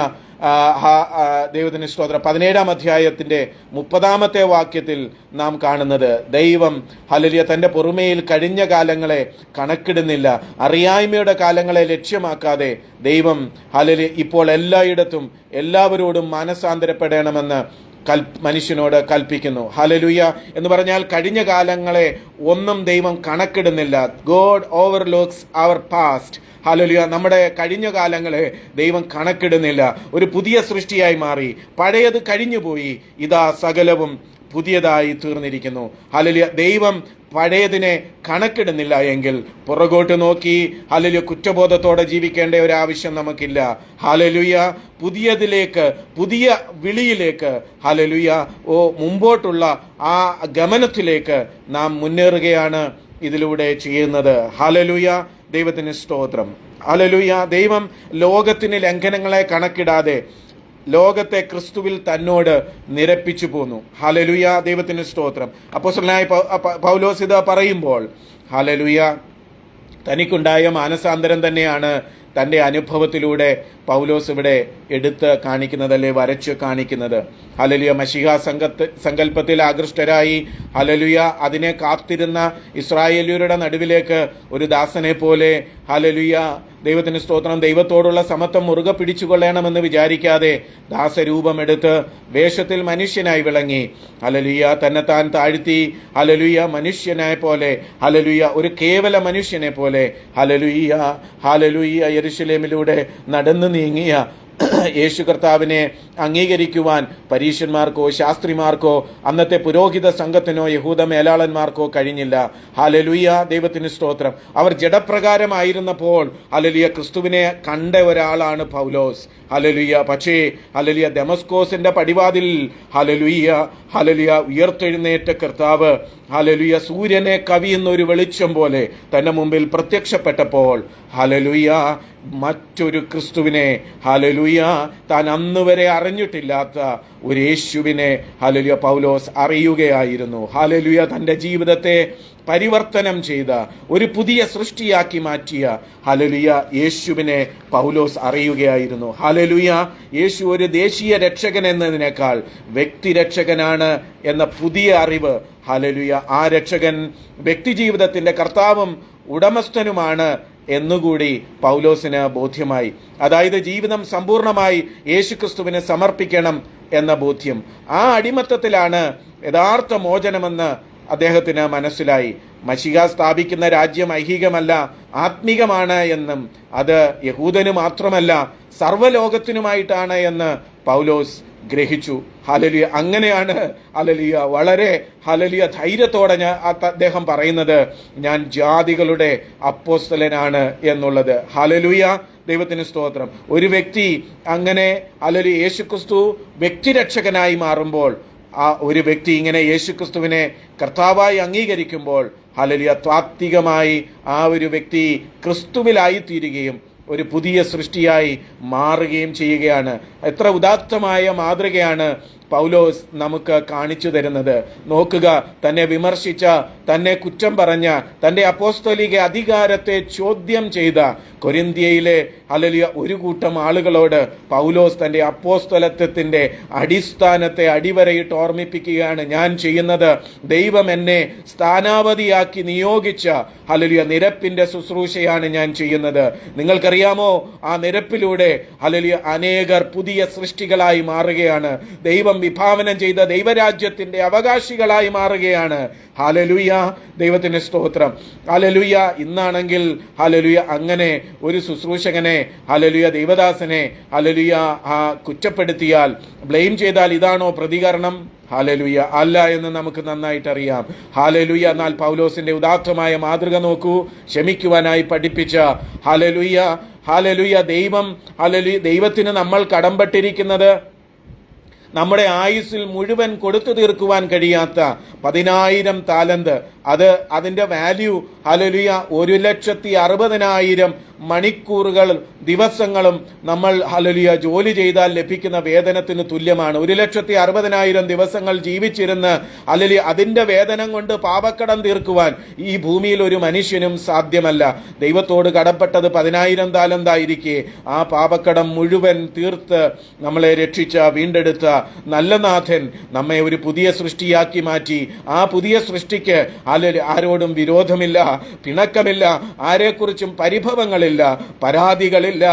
ദൈവത്തിന് സ്തോത്രം 17 അധ്യായത്തിന്റെ 30 വാക്യത്തിൽ നാം കാണുന്നത് ദൈവം ഹല്ലേലൂയ തന്റെ പൊറുമയിൽ കഴിഞ്ഞ കാലങ്ങളെ കണക്കിടുന്നില്ല. അറിയായ്മയുടെ കാലങ്ങളെ ലക്ഷ്യമാക്കാതെ ദൈവം ഹല്ലേലൂയ ഇപ്പോൾ എല്ലായിടത്തും എല്ലാവരോടും മാനസാന്തരപ്പെടണമെന്ന് മനുഷ്യനോട് കൽപ്പിക്കുന്നു. ഹല്ലേലൂയ. എന്ന് പറഞ്ഞാൽ കഴിഞ്ഞ കാലങ്ങളെ ഒന്നും ദൈവം കണക്കിടുന്നില്ല. ഗോഡ് ഓവർലുക്സ് അവർ പാസ്റ്റ്. ഹല്ലേലൂയ. നമ്മുടെ കഴിഞ്ഞ കാലങ്ങളെ ദൈവം കണക്കിടുന്നില്ല. ഒരു പുതിയ സൃഷ്ടിയായി മാറി. പഴയത് കഴിഞ്ഞുപോയി, ഇതാ സകലവും പുതിയതായി തീർന്നിരിക്കുന്നു. ഹല്ലേലൂയ. ദൈവം പഴയതിനെ കണക്കിടുന്നില്ല എങ്കിൽ പുറകോട്ട് നോക്കി ഹല്ലേലൂയ കുറ്റബോധത്തോടെ ജീവിക്കേണ്ട ഒരു ആവശ്യം നമുക്കില്ല. ഹല്ലേലൂയ. പുതിയതിലേക്ക്, പുതിയ വിളിയിലേക്ക് ഹല്ലേലൂയ മുമ്പോട്ടുള്ള ആ ഗമനത്തിലേക്ക് നാം മുന്നേറുകയാണ് ഇതിലൂടെ ചെയ്യുന്നത്. ഹല്ലേലൂയ. ദൈവത്തിന് സ്തോത്രം. ഹല്ലേലൂയ. ദൈവം ലോകത്തിന് ലംഘനങ്ങളെ കണക്കിടാതെ ലോകത്തെ ക്രിസ്തുവിൽ തന്നോട് നിരപ്പിച്ചു പോന്നു. ഹല്ലേലൂയ. ദൈവത്തിന് സ്തോത്രം. അപ്പോസ്തലനായ പൗലോസ് ഇത് പറയുമ്പോൾ ഹല്ലേലൂയ തനിക്കുണ്ടായ മാനസാന്തരം തന്നെയാണ് തൻ്റെ അനുഭവത്തിലൂടെ പൗലോസ് ഇവിടെ എടുത്ത് കാണിക്കുന്നതല്ലേ, വരച്ച് കാണിക്കുന്നത്. ഹല്ലേലൂയ. മശീഹ സങ്കല്പത്തിൽ ആകൃഷ്ടരായി ഹല്ലേലൂയ അതിനെ കാത്തിരുന്ന ഇസ്രായേലിയരുടെ നടുവിലേക്ക് ഒരു ദാസനെ പോലെ ഹല്ലേലൂയ ദൈവത്തിന് സ്തോത്രം ദൈവത്തോടുള്ള സമത്വം മുറുകെ പിടിച്ചുകൊള്ളണമെന്ന് വിചാരിക്കാതെ ദാസരൂപമെടുത്ത് വേഷത്തിൽ മനുഷ്യനായി വിളങ്ങി ഹല്ലേലൂയ തന്നെത്താൻ താഴ്ത്തി ഹല്ലേലൂയ മനുഷ്യനെ പോലെ ഹല്ലേലൂയ ഒരു കേവല മനുഷ്യനെ പോലെ ഹല്ലേലൂയ യെരൂശലേമിലൂടെ നടന്നു നീങ്ങിയ യേശു കർത്താവിനെ അംഗീകരിക്കുവാൻ പരീശന്മാർക്കോ ശാസ്ത്രിമാർക്കോ അന്നത്തെ പുരോഹിത സംഘത്തിനോ യഹൂദ മേലാളന്മാർക്കോ കഴിഞ്ഞില്ല. ഹല്ലേലൂയ, ദൈവത്തിന് സ്തോത്രം. അവർ ജഡപ്രകാരമായിരുന്നപ്പോൾ ഹല്ലേലൂയ ക്രിസ്തുവിനെ കണ്ട ഒരാളാണ് പൗലോസ്. ഹല്ലേലൂയ. പക്ഷേ ഹല്ലേലൂയ ദമസ്കോസിന്റെ പടിവാതിൽ ഹല്ലേലൂയ ഹല്ലേലൂയ ഉയർത്തെഴുന്നേറ്റ കർത്താവ് ഹല്ലേലൂയ സൂര്യനെ കവിയുന്ന ഒരു വെളിച്ചം പോലെ തന്റെ മുമ്പിൽ പ്രത്യക്ഷപ്പെട്ടപ്പോൾ ഹല്ലേലൂയ മറ്റൊരു ക്രിസ്തുവിനെ ഹല്ലേലൂയ താൻ അന്ന് വരെ അറിഞ്ഞിട്ടില്ലാത്ത ഒരു യേശുവിനെ ഹല്ലേലൂയ പൗലോസ് അറിയുകയായിരുന്നു. ഹല്ലേലൂയ തന്റെ ജീവിതത്തെ പരിവർത്തനം ചെയ്ത ഒരു പുതിയ സൃഷ്ടിയാക്കി മാറ്റിയ ഹല്ലേലൂയ യേശുവിനെ പൗലോസ് അറിയുകയായിരുന്നു. ഹല്ലേലൂയ. യേശു ഒരു ദേശീയ രക്ഷകൻ എന്നതിനേക്കാൾ വ്യക്തിരക്ഷകനാണ് എന്ന പുതിയ അറിവ് ഹല്ലേലൂയ ആ രക്ഷകൻ വ്യക്തിജീവിതത്തിന്റെ കർത്താവും ഉടമസ്ഥനുമാണ് എന്നുകൂടി പൗലോസിന് ബോധ്യമായി. അതായത് ജീവിതം സമ്പൂർണമായി യേശുക്രിസ്തുവിനെ സമർപ്പിക്കണം എന്ന ബോധ്യം. ആ അടിമത്തത്തിലാണ് യഥാർത്ഥ മോചനമെന്ന് അദ്ദേഹത്തിന് മനസ്സിലായി. മശിഹ സ്ഥാപിക്കുന്ന രാജ്യം ഐഹികമല്ല, ആത്മീകമാണ് എന്നും അത് യഹൂദന് മാത്രമല്ല സർവ്വലോകത്തിനുമായിട്ടാണ് എന്ന് പൗലോസ് ഗ്രഹിച്ചു. ഹല്ലേലൂയ. അങ്ങനെയാണ് ഹല്ലേലൂയ വളരെ ഹല്ലേലൂയ ധൈര്യത്തോടെ അദ്ദേഹം പറയുന്നത് ഞാൻ ജാതികളുടെ അപ്പോസ്തലനാണ് എന്നുള്ളത്. ഹല്ലേലൂയ, ദൈവത്തിന് സ്തോത്രം. ഒരു വ്യക്തി അങ്ങനെ ഹല്ലേലൂയ യേശുക്രിസ്തു വ്യക്തിരക്ഷകനായി മാറുമ്പോൾ, ആ ഒരു വ്യക്തി ഇങ്ങനെ യേശുക്രിസ്തുവിനെ കർത്താവായി അംഗീകരിക്കുമ്പോൾ ഹല്ലേലൂയ താത്വികമായി ആ ഒരു വ്യക്തി ക്രിസ്തുവിലായി തീരുകയും ഒരു പുതിയ സൃഷ്ടിയായി മാറുകയും ചെയ്യുകയാണ്. എത്ര ഉദാത്തമായ മാതൃകയാണ് പൗലോസ് നമുക്ക് കാണിച്ചു തരുന്നത്. നോക്കുക, തന്നെ വിമർശിച്ച, തന്നെ കുറ്റം പറഞ്ഞ, തന്റെ അപ്പോസ്തലിക അധികാരത്തെ ചോദ്യം ചെയ്ത കൊരിന്ത്യയിലെ ഹല്ലേലൂയ ഒരു കൂട്ടം ആളുകളോട് പൗലോസ് തന്റെ അപ്പോസ്തലത്വത്തിന്റെ അടിസ്ഥാനത്തെ അടിവരയിട്ട് ഓർമ്മിപ്പിക്കുകയാണ്. ഞാൻ ചെയ്യുന്നത് ദൈവം എന്നെ സ്ഥാനാപതിയാക്കി നിയോഗിച്ച ഹല്ലേലൂയ നിരപ്പിന്റെ ശുശ്രൂഷയാണ് ഞാൻ ചെയ്യുന്നത്. നിങ്ങൾക്കറിയാമോ, ആ നിരപ്പിലൂടെ ഹല്ലേലൂയ അനേകർ പുതിയ സൃഷ്ടികളായി മാറുകയാണ്. ദൈവം വിഭാവനം ചെയ്ത ദൈവരാജ്യത്തിന്റെ അവകാശികളായി മാറുകയാണ്. ഹല്ലേലൂയ, ദൈവത്തിന് സ്തോത്രം. ഹല്ലേലൂയ. ഇന്നാണെങ്കിൽ ഹല്ലേലൂയ അങ്ങനെ ഒരു ശുശ്രൂഷകനെ ഹല്ലേലൂയ ദൈവദാസനെ ഹല്ലേലൂയ കുറ്റപ്പെടുത്തിയാൽ, ബ്ലെയിം ചെയ്താൽ ഇതാണോ പ്രതികരണം? ഹല്ലേലൂയ അല്ല എന്ന് നമുക്ക് നന്നായിട്ട് അറിയാം. ഹല്ലേലൂയ. എന്നാൽ പൗലോസിന്റെ ഉദാത്തമായ മാതൃക നോക്കൂ. ക്ഷമിക്കുവാനായി പഠിപ്പിച്ച ഹല്ലേലൂയ ഹല്ലേലൂയ ദൈവത്തിന് നമ്മൾ കടംപെട്ടിരിക്കുന്നത് നമ്മുടെ ആയുസ്സിൽ മുഴുവൻ കൊടുത്തു തീർക്കുവാൻ കഴിയാത്ത 10,000 താലന്ത്. അതിന്റെ വാല്യൂ ഹല്ലേലൂയ 1,60,000 മണിക്കൂറുകൾ ദിവസങ്ങളും നമ്മൾ ഹല്ലേലൂയ ജോലി ചെയ്താൽ ലഭിക്കുന്ന വേതനത്തിന് തുല്യമാണ്. 1,60,000 ദിവസങ്ങൾ ജീവിച്ചിരുന്ന് ഹല്ലേലൂയ അതിന്റെ വേതനം കൊണ്ട് പാപക്കടം തീർക്കുവാൻ ഈ ഭൂമിയിൽ ഒരു മനുഷ്യനും സാധ്യമല്ല. ദൈവത്തോട് കടപ്പെട്ടത് 10,000 താലന്തായിരിക്കെ ആ പാപക്കടം മുഴുവൻ തീർത്ത് നമ്മളെ രക്ഷിച്ച വീണ്ടെടുത്ത നല്ല നാഥൻ നമ്മെ ഒരു പുതിയ സൃഷ്ടിയാക്കി മാറ്റി. ആ പുതിയ സൃഷ്ടിക്ക് ആരോടും വിരോധമില്ല, പിണക്കമില്ല, ആരെക്കുറിച്ചും പരിഭവങ്ങളില്ല, പരാതികളില്ല.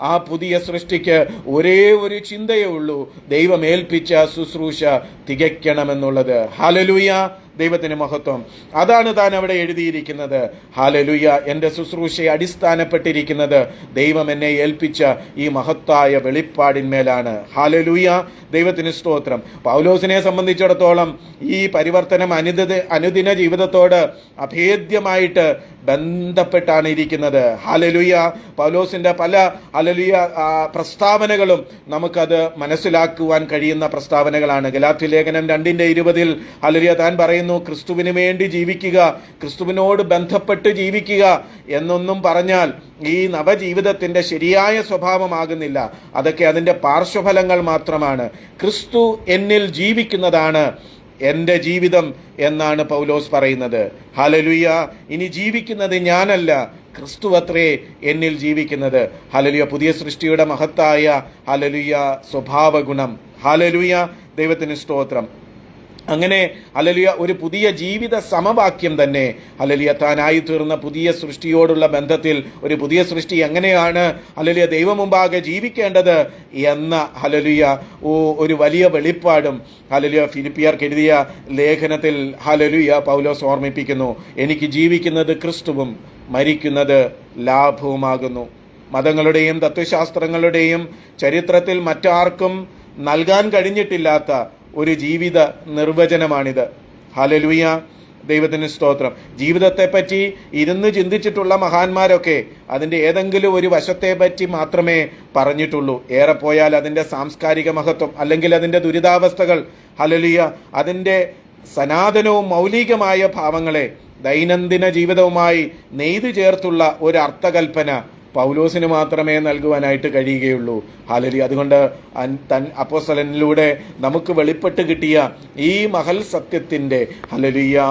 ആ പുതിയ സൃഷ്ടിക്ക് ഒരേ ഒരു ചിന്തയേ ഉള്ളൂ, ദൈവം ഏൽപ്പിച്ച ശുശ്രൂഷ തികയ്ക്കണമെന്നുള്ളത്. ഹല്ലേലൂയ, ദൈവത്തിന് മഹത്വം. അതാണ് താൻ അവിടെ എഴുതിയിരിക്കുന്നത്. ഹല്ലേലൂയ. എന്റെ ശുശ്രൂഷ അടിസ്ഥാനപ്പെട്ടിരിക്കുന്നത് ദൈവം എന്നെ ഏൽപ്പിച്ച ഈ മഹത്തായ വെളിപ്പാടിന്മേലാണ്. ഹല്ലേലൂയ, ദൈവത്തിന് സ്തോത്രം. പൗലോസിനെ സംബന്ധിച്ചിടത്തോളം ഈ പരിവർത്തനം അനുദിന ജീവിതത്തോട് അഭേദ്യമായിട്ട് ബന്ധപ്പെട്ടാണ് ഇരിക്കുന്നത്. ഹല്ലേലൂയ. പൗലോസിന്റെ പല ഹല്ലേലൂയ പ്രസ്താവനകളും നമുക്കത് മനസ്സിലാക്കുവാൻ കഴിയുന്ന പ്രസ്താവനകളാണ്. ഗലാത്യ ലേഖനം 2:20 ഹല്ലേലൂയ താൻ പറയുന്നു, ക്രിസ്തുവിന് വേണ്ടി ജീവിക്കുക, ക്രിസ്തുവിനോട് ബന്ധപ്പെട്ട് ജീവിക്കുക എന്നൊന്നും പറഞ്ഞാൽ ഈ നവജീവിതത്തിന്റെ ശരിയായ സ്വഭാവമാകുന്നില്ല. അതൊക്കെ അതിന്റെ പാർശ്വഫലങ്ങൾ മാത്രമാണ്. ക്രിസ്തു എന്നിൽ ജീവിക്കുന്നതാണ് എന്റെ ജീവിതം എന്നാണ് പൗലോസ് പറയുന്നത്. ഹല്ലേലൂയ. ഇനി ജീവിക്കുന്നത് ഞാനല്ല, ക്രിസ്തു അത്രേ എന്നിൽ ജീവിക്കുന്നത്. ഹല്ലേലൂയ. പുതിയ സൃഷ്ടിയുടെ മഹത്തായ ഹല്ലേലൂയ സ്വഭാവ ഗുണം. ഹല്ലേലൂയ, ദൈവത്തിന് സ്തോത്രം. അങ്ങനെ ഹല്ലേലൂയ ഒരു പുതിയ ജീവിത സമവാക്യം തന്നെ ഹല്ലേലൂയ താനായി തീർന്ന പുതിയ സൃഷ്ടിയോടുള്ള ബന്ധത്തിൽ ഒരു പുതിയ സൃഷ്ടി എങ്ങനെയാണ് ഹല്ലേലൂയ ദൈവം മുമ്പാകെ ജീവിക്കേണ്ടത് എന്ന ഹല്ലേലൂയ ഒരു വലിയ വെളിപ്പാടും ഹല്ലേലൂയ ഫിലിപ്പിയർക്ക് എഴുതിയ ലേഖനത്തിൽ ഹല്ലേലൂയ പൗലോസ് ഓർമ്മിപ്പിക്കുന്നു. എനിക്ക് ജീവിക്കുന്നത് ക്രിസ്തുവും മരിക്കുന്നത് ലാഭവുമാകുന്നു. മതങ്ങളുടെയും തത്വശാസ്ത്രങ്ങളുടെയും ചരിത്രത്തിൽ മറ്റാർക്കും നൽകാൻ കഴിഞ്ഞിട്ടില്ലാത്ത ഒരു ജീവിത നിർവചനമാണിത്. ഹല്ലേലൂയ, ദൈവത്തിന് സ്തോത്രം. ജീവിതത്തെപ്പറ്റി ഇരുന്ന് ചിന്തിച്ചിട്ടുള്ള മഹാന്മാരൊക്കെ അതിൻ്റെ ഏതെങ്കിലും ഒരു വശത്തെ പറ്റി മാത്രമേ പറഞ്ഞിട്ടുള്ളൂ. ഏറെ പോയാൽ അതിൻ്റെ സാംസ്കാരിക മഹത്വം, അല്ലെങ്കിൽ അതിൻ്റെ ദുരിതാവസ്ഥകൾ, ഹല്ലേലൂയ, അതിൻ്റെ സനാതനവും മൗലികമായ ഭാവങ്ങളെ ദൈനംദിന ജീവിതവുമായി നെയ്തു ചേർത്തുള്ള ഒരു അർത്ഥകൽപ്പന പൗലോസിന് മാത്രമേ നൽകുവാനായിട്ട് കഴിയുകയുള്ളൂ. ഹല്ലേലൂയ. അതുകൊണ്ട് അപ്പോസ്തലനിലൂടെ നമുക്ക് വെളിപ്പെട്ട് കിട്ടിയ ഈ മഹൽ സത്യത്തിൻ്റെ ഹല്ലേലൂയ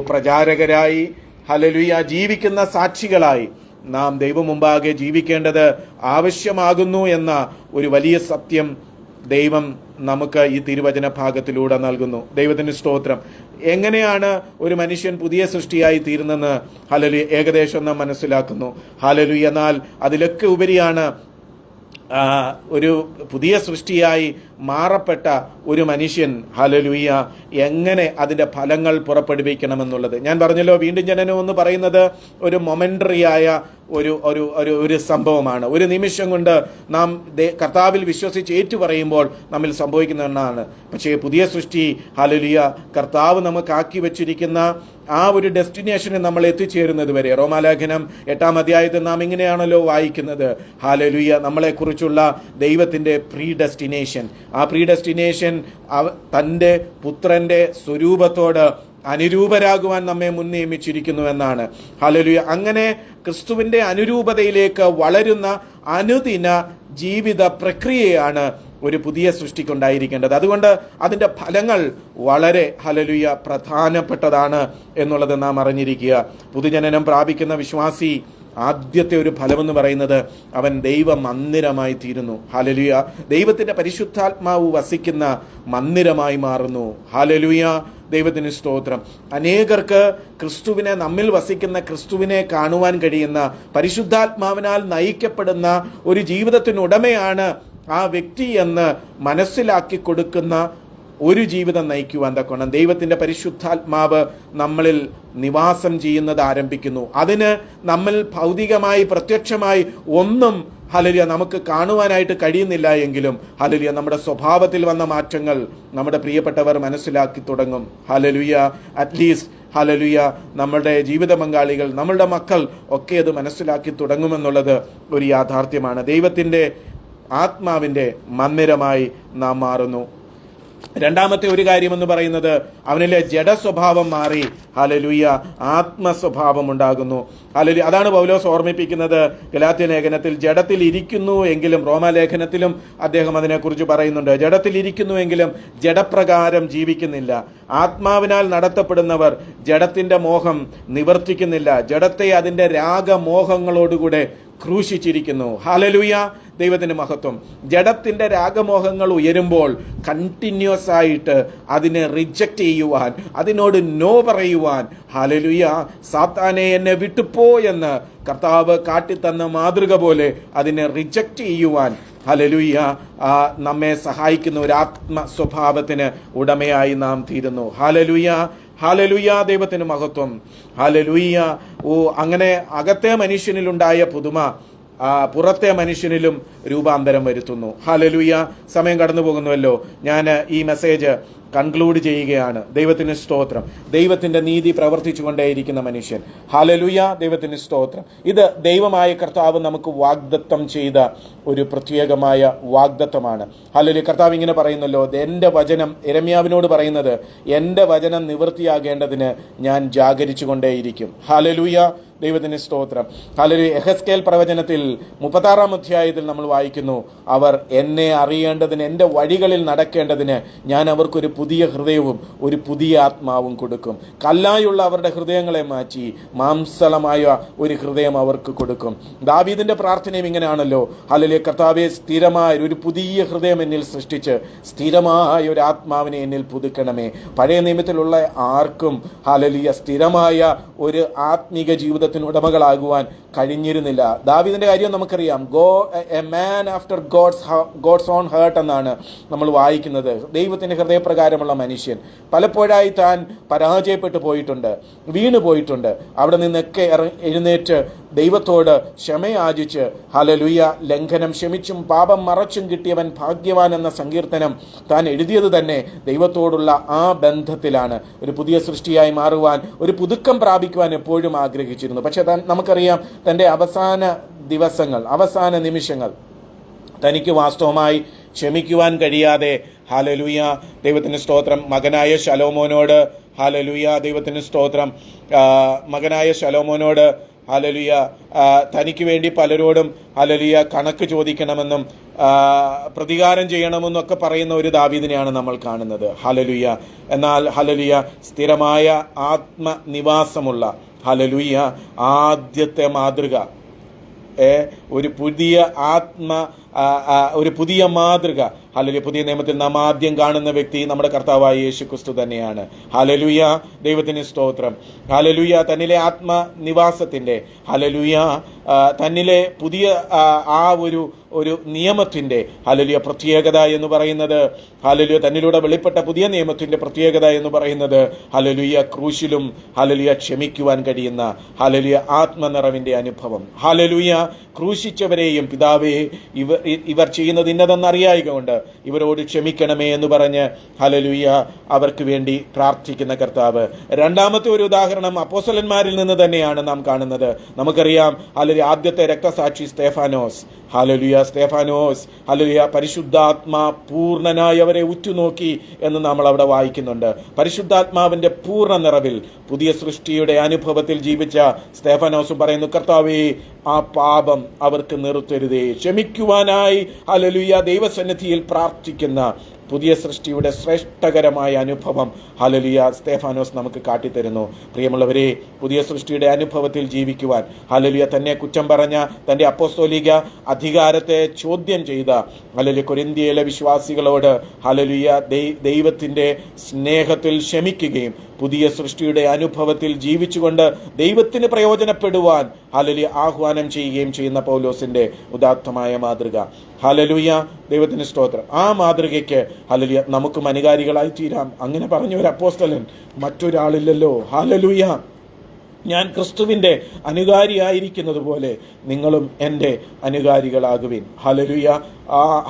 പ്രചാരകരായി, ഹല്ലേലൂയ, ജീവിക്കുന്ന സാക്ഷികളായി നാം ദൈവം മുമ്പാകെ ജീവിക്കേണ്ടത് ആവശ്യമാകുന്നു എന്ന ഒരു വലിയ സത്യം ദൈവം നമുക്ക് ഈ തിരുവചന ഭാഗത്തിലൂടെ നൽകുന്നു. ദൈവത്തിന് സ്തോത്രം. എങ്ങനെയാണ് ഒരു മനുഷ്യൻ പുതിയ സൃഷ്ടിയായി തീരുന്നെന്ന് ഹല്ലേലൂയ ഏകദേശം നാം മനസ്സിലാക്കുന്നു. ഹല്ലേലൂയ. എന്നാൽ അതിലൊക്കെ ഉപരിയാണ് ഒരു പുതിയ സൃഷ്ടിയായി മാറപ്പെട്ട ഒരു മനുഷ്യൻ ഹല്ലേലൂയ എങ്ങനെ അതിൻ്റെ ഫലങ്ങൾ പുറപ്പെടുവിക്കണമെന്നുള്ളത്. ഞാൻ പറഞ്ഞല്ലോ, വീണ്ടും ജനനം എന്ന് പറയുന്നത് ഒരു മൊമെൻ്ററിയായ ഒരു സംഭവമാണ്. ഒരു നിമിഷം കൊണ്ട് നാം കർത്താവിൽ വിശ്വസിച്ച് ഏറ്റുപറയുമ്പോൾ നമ്മിൽ സംഭവിക്കുന്ന ഒന്നാണ്. പക്ഷേ പുതിയ സൃഷ്ടി ഹല്ലേലൂയ കർത്താവ് നമുക്കാക്കി വെച്ചിരിക്കുന്ന ആ ഒരു ഡെസ്റ്റിനേഷന് നമ്മൾ എത്തിച്ചേരുന്നത് വരെ, റോമാലേഖനം 8-ാം അധ്യായത്തിൽ നാം ഇങ്ങനെയാണല്ലോ വായിക്കുന്നത്, ഹല്ലേലൂയ, നമ്മളെക്കുറിച്ചുള്ള ദൈവത്തിൻ്റെ പ്രീ ഡെസ്റ്റിനേഷൻ. ആ പ്രീ ഡെസ്റ്റിനേഷൻ തൻ്റെ പുത്രൻ്റെ സ്വരൂപത്തോട് അനുരൂപരാകുവാൻ നമ്മെ മുൻ നിയമിച്ചിരിക്കുന്നു എന്നാണ്. ഹല്ലേലൂയ. അങ്ങനെ ക്രിസ്തുവിൻ്റെ അനുരൂപതയിലേക്ക് വളരുന്ന അനുദിന ജീവിത പ്രക്രിയയാണ് ഒരു പുതിയ സൃഷ്ടിക്കുണ്ടായിരിക്കേണ്ടത്. അതുകൊണ്ട് അതിൻ്റെ ഫലങ്ങൾ വളരെ ഹല്ലേലൂയ പ്രധാനപ്പെട്ടതാണ് എന്നുള്ളത് നാം അറിഞ്ഞിരിക്കുക. പുതുജനനം പ്രാപിക്കുന്ന വിശ്വാസി ആദ്യത്തെ ഒരു ഫലമെന്ന് പറയുന്നത് അവൻ ദൈവ മന്ദിരമായി തീരുന്നു. ഹല്ലേലൂയ. ദൈവത്തിൻ്റെ പരിശുദ്ധാത്മാവ് വസിക്കുന്ന മന്ദിരമായി മാറുന്നു. ഹല്ലേലൂയ, ദൈവത്തിന് സ്തോത്രം. അനേകർക്ക് ക്രിസ്തുവിനെ, നമ്മിൽ വസിക്കുന്ന ക്രിസ്തുവിനെ കാണുവാൻ കഴിയുന്ന, പരിശുദ്ധാത്മാവിനാൽ നയിക്കപ്പെടുന്ന ഒരു ജീവിതത്തിനുടമയാണ് ആ വ്യക്തി എന്ന് മനസ്സിലാക്കി കൊടുക്കുന്ന ഒരു ജീവിതം നയിക്കുവാൻ തക്കോണം ദൈവത്തിൻ്റെ പരിശുദ്ധാത്മാവ് നമ്മളിൽ നിവാസം ചെയ്യുന്നത് ആരംഭിക്കുന്നു. അതിന് നമ്മൾ ഭൗതികമായി പ്രത്യക്ഷമായി ഒന്നും ഹല്ലേലൂയ നമുക്ക് കാണുവാനായിട്ട് കഴിയുന്നില്ല എങ്കിലും ഹല്ലേലൂയ നമ്മുടെ സ്വഭാവത്തിൽ വന്ന മാറ്റങ്ങൾ നമ്മുടെ പ്രിയപ്പെട്ടവർ മനസ്സിലാക്കി തുടങ്ങും. ഹല്ലേലൂയ. അറ്റ്ലീസ്റ്റ് ഹല്ലേലൂയ നമ്മുടെ ജീവിത പങ്കാളികൾ, നമ്മളുടെ മക്കൾ ഒക്കെ അത് മനസ്സിലാക്കി തുടങ്ങുമെന്നുള്ളത് ഒരു യാഥാർത്ഥ്യമാണ്. ദൈവത്തിൻ്റെ ആത്മാവിൻ്റെ മന്ദിരമായി നാം മാറുന്നു. രണ്ടാമത്തെ ഒരു കാര്യമെന്ന് പറയുന്നത് അവനിലെ ജഡസ്വഭാവം മാറി ഹല്ലേലൂയ ആത്മസ്വഭാവം ഉണ്ടാകുന്നു. ഹല്ലേലൂയ. അതാണ് പൗലോസ് ഓർമ്മിപ്പിക്കുന്നത് ഗലാത്യ ലേഖനത്തിൽ. ജഡത്തിൽ ഇരിക്കുന്നു എങ്കിലും, റോമാലേഖനത്തിലും അദ്ദേഹം അതിനെക്കുറിച്ച് പറയുന്നുണ്ട്, ജഡത്തിൽ ഇരിക്കുന്നുവെങ്കിലും ജഡപ്രകാരം ജീവിക്കുന്നില്ല. ആത്മാവിനാൽ നടത്തപ്പെടുന്നവർ ജഡത്തിന്റെ മോഹം നിവർത്തിക്കുന്നില്ല, ജഡത്തെ അതിന്റെ രാഗമോഹങ്ങളോടുകൂടെ ക്രൂശിച്ചിരിക്കുന്നു. ഹല്ലേലൂയ, ദൈവത്തിന്റെ മഹത്വം. ജഡത്തിന്റെ രാഗമോഹങ്ങൾ ഉയരുമ്പോൾ കണ്ടിന്യൂസ് ആയിട്ട് അതിനെ റിജക്റ്റ് ചെയ്യുവാൻ, അതിനോട് നോ പറയുവാൻ, ഹല്ലേലൂയ, സാത്താനെ എന്നെ വിട്ടുപോ എന്ന് കർത്താവ് കാട്ടിത്തന്ന മാതൃക പോലെ അതിനെ റിജക്റ്റ് ചെയ്യുവാൻ ഹല്ലേലൂയ നമ്മെ സഹായിക്കുന്ന ഒരു ആത്മ സ്വഭാവത്തിന് ഉടമയായി നാം തീരുന്നു. ഹല്ലേലൂയ, ഹല്ലേലൂയ, ദൈവത്തിന് മഹത്വം. ഹല്ലേലൂയ. അങ്ങനെ അകത്തെ മനുഷ്യനിലുണ്ടായ പുതുമ പുറത്തെ മനുഷ്യനിലും രൂപാന്തരം വരുത്തുന്നു. ഹല്ലേലൂയ. സമയം കടന്നു പോകുന്നുവല്ലോ. ഞാൻ ഈ മെസ്സേജ് കൺക്ലൂഡ് ചെയ്യുകയാണ്. ദൈവത്തിന് സ്തോത്രം. ദൈവത്തിൻ്റെ നീതി പ്രവർത്തിച്ചു കൊണ്ടേയിരിക്കുന്ന മനുഷ്യൻ. ഹല്ലേലൂയ, ദൈവത്തിന് സ്തോത്രം. ഇത് ദൈവമായ കർത്താവ് നമുക്ക് വാഗ്ദത്തം ചെയ്ത ഒരു പ്രത്യേകമായ വാഗ്ദത്തമാണ്. ഹല്ലേലൂയ. കർത്താവ് ഇങ്ങനെ പറയുന്നല്ലോ, എൻ്റെ വചനം, യിരെമ്യാവിനോട് പറയുന്നത്, എൻ്റെ വചനം നിവൃത്തിയാകേണ്ടതിന് ഞാൻ ജാഗരിച്ചു കൊണ്ടേയിരിക്കും. ഹല്ലേലൂയ, ദൈവത്തിന് സ്തോത്രം. ഹല്ലേലൂയ. യെഹെസ്കേൽ പ്രവചനത്തിൽ 36-ാം അധ്യായത്തിൽ നമ്മൾ വായിക്കുന്നു, അവർ എന്നെ അറിയേണ്ടതിന്, എൻ്റെ വഴികളിൽ നടക്കേണ്ടതിന് ഞാൻ അവർക്കൊരു പുതിയ ഹൃദയവും ഒരു പുതിയ ആത്മാവും കൊടുക്കും. കല്ലായുള്ള അവരുടെ ഹൃദയങ്ങളെ മാറ്റി മാംസളമായ ഒരു ഹൃദയം അവർക്ക് കൊടുക്കും. ദാവീദിന്റെ പ്രാർത്ഥനയും ഇങ്ങനെയാണല്ലോ, ഹല്ലേലൂയ, കർത്താവേ, സ്ഥിരമായ ഒരു പുതിയ ഹൃദയം എന്നിൽ സൃഷ്ടിച്ച് സ്ഥിരമായ ഒരു ആത്മാവിനെ എന്നിൽ പുതുക്കണമേ. പഴയ നിയമത്തിലുള്ള ആർക്കും ഹല്ലേലൂയ സ്ഥിരമായ ഒരു ആത്മീക ജീവിതത്തിന് ഉടമകളാകുവാൻ കഴിഞ്ഞിരുന്നില്ല. ദാവീദിന്റെ കാര്യം നമുക്കറിയാം. A man after God's own heart എന്നാണ് നമ്മൾ വായിക്കുന്നത്. ദൈവത്തിന്റെ ഹൃദയപ്രകാരമുള്ള മനുഷ്യൻ. പലപ്പോഴായി താൻ പരാജയപ്പെട്ടു പോയിട്ടുണ്ട്, വീണു പോയിട്ടുണ്ട്. അവിടെ നിന്നൊക്കെ എഴുന്നേറ്റ് ദൈവത്തോട് ക്ഷമയാചിച്ച് ഹല്ലേലൂയ, ലംഘനം ക്ഷമിച്ചും പാപം മറച്ചും കിട്ടിയവൻ ഭാഗ്യവാൻ എന്ന സങ്കീർത്തനം താൻ എഴുതിയത് തന്നെ ദൈവത്തോടുള്ള ആ ബന്ധത്തിലാണ്. ഒരു പുതിയ സൃഷ്ടിയായി മാറുവാൻ, ഒരു പുതുക്കം പ്രാപിക്കുവാൻ എപ്പോഴും ആഗ്രഹിച്ചിരുന്നു. പക്ഷെ നമുക്കറിയാം, തൻ്റെ അവസാന ദിവസങ്ങൾ, അവസാന നിമിഷങ്ങൾ തനിക്ക് വാസ്തവമായി ക്ഷമിക്കുവാൻ കഴിയാതെ ഹല്ലേലൂയ, ദൈവത്തിന് സ്തോത്രം, മകനായ ശലോമോനോട് ഹല്ലേലൂയ, ദൈവത്തിന് സ്തോത്രം, മകനായ ശലോമോനോട് ഹല്ലേലൂയ, തനിക്ക് വേണ്ടി പലരോടും ഹല്ലേലൂയ കണക്ക് ചോദിക്കണമെന്നും പ്രതികാരം ചെയ്യണമെന്നൊക്കെ പറയുന്ന ഒരു ദാവീദിനെയാണ് നമ്മൾ കാണുന്നത്. ഹല്ലേലൂയ. എന്നാൽ ഹല്ലേലൂയ, സ്ഥിരമായ ആത്മനിവാസമുള്ള ഹല്ലേലൂയ ആദ്യത്തെ മാതൃക, ഒരു പുതിയ മാതൃക ഹല്ലേലൂയ, പുതിയ നിയമത്തിൽ നാം ആദ്യം കാണുന്ന വ്യക്തി നമ്മുടെ കർത്താവായ യേശു ക്രിസ്തു തന്നെയാണ്. ഹല്ലേലൂയ, ദൈവത്തിന് സ്തോത്രം. ഹല്ലേലൂയ, തന്നിലെ ആത്മനിവാസത്തിന്റെ ഹല്ലേലൂയ, തന്നിലെ പുതിയ ആ ഒരു നിയമത്തിന്റെ ഹല്ലേലൂയ പ്രത്യേകത എന്ന് പറയുന്നത്, ഹല്ലേലൂയ, തന്നിലൂടെ വെളിപ്പെട്ട പുതിയ നിയമത്തിന്റെ പ്രത്യേകത എന്ന് പറയുന്നത് ഹല്ലേലൂയ, ക്രൂശിലും ഹല്ലേലൂയ ക്ഷമിക്കുവാൻ കഴിയുന്ന ഹല്ലേലൂയ ആത്മനിറവിന്റെ അനുഭവം. ഹല്ലേലൂയ, ക്രൂശിച്ചവരെയും പിതാവേ ഇവർ ചെയ്യുന്നത് ഇന്നതെന്നറിയായകൊണ്ട് ഇവരോട് ക്ഷമിക്കണമേ എന്ന് പറഞ്ഞ് ഹല്ലേലൂയ അവർക്ക് വേണ്ടി പ്രാർത്ഥിക്കുന്ന കർത്താവ്. രണ്ടാമത്തെ ഒരു ഉദാഹരണം അപ്പോസ്തലന്മാരിൽ നിന്ന് തന്നെയാണ് നാം കാണുന്നത്. നമുക്കറിയാം, ഹല്ലേലൂയ, ആദ്യത്തെ രക്തസാക്ഷി സ്തേഫാനോസ്. ഹല്ലേലൂയ, സ്തേഫാനോസ് ഹല്ലേലൂയ, പരിശുദ്ധാത്മാ പൂർണ്ണനായി അവരെ ഉറ്റുനോക്കി എന്ന് നമ്മൾ അവിടെ വായിക്കുന്നുണ്ട്. പരിശുദ്ധാത്മാവിന്റെ പൂർണ്ണ നിറവിൽ പുതിയ സൃഷ്ടിയുടെ അനുഭവത്തിൽ ജീവിച്ച സ്തേഫാനോസ് പറയുന്നു, കർത്താവേ, ആ പാപം അവർക്ക് നിർത്തരുതേ. ക്ഷമിക്കുവാനായി ഹല്ലേലൂയ ദൈവസന്നിധിയിൽ പ്രാർത്ഥിക്കുന്ന പുതിയ സൃഷ്ടിയുടെ ശ്രേഷ്ഠകരമായ അനുഭവം ഹല്ലേലൂയ സ്തേഫാനോസ് നമുക്ക് കാട്ടിത്തരുന്നു. പ്രിയമുള്ളവരെ, പുതിയ സൃഷ്ടിയുടെ അനുഭവത്തിൽ ജീവിക്കുവാൻ ഹല്ലേലൂയ തന്നെ കുറ്റം പറഞ്ഞ, തന്റെ അപ്പോസ്തോലിക അധികാരത്തെ ചോദ്യം ചെയ്ത ഹല്ലേലൂയ കൊരിന്ത്യയിലെ വിശ്വാസികളോട് ഹല്ലേലൂയ ദൈവത്തിന്റെ സ്നേഹത്തിൽ ക്ഷമിക്കുകയും പുതിയ സൃഷ്ടിയുടെ അനുഭവത്തിൽ ജീവിച്ചുകൊണ്ട് ദൈവത്തിന് പ്രയോജനപ്പെടുവാൻ ഹല്ലേലൂയ ആഹ്വാനം ചെയ്യുകയും ചെയ്യുന്ന പൗലോസിന്റെ ഉദാത്തമായ മാതൃക. ഹല്ലേലൂയ, ദൈവത്തിന് സ്തോത്രം. ആ മാതൃകയ്ക്ക് ഹല്ലേലൂയ നമുക്കും അനുകാരികളായി തീരാം. അങ്ങനെ പറഞ്ഞ ഒരു അപ്പോസ്തലൻ മറ്റൊരാളില്ലല്ലോ. ഹല്ലേലൂയ, ഞാൻ ക്രിസ്തുവിന്റെ അനുകാരിയായിരിക്കുന്നത് പോലെ നിങ്ങളും എൻ്റെ അനുകാരികളാകുവിൻ. ഹല്ലേലൂയ,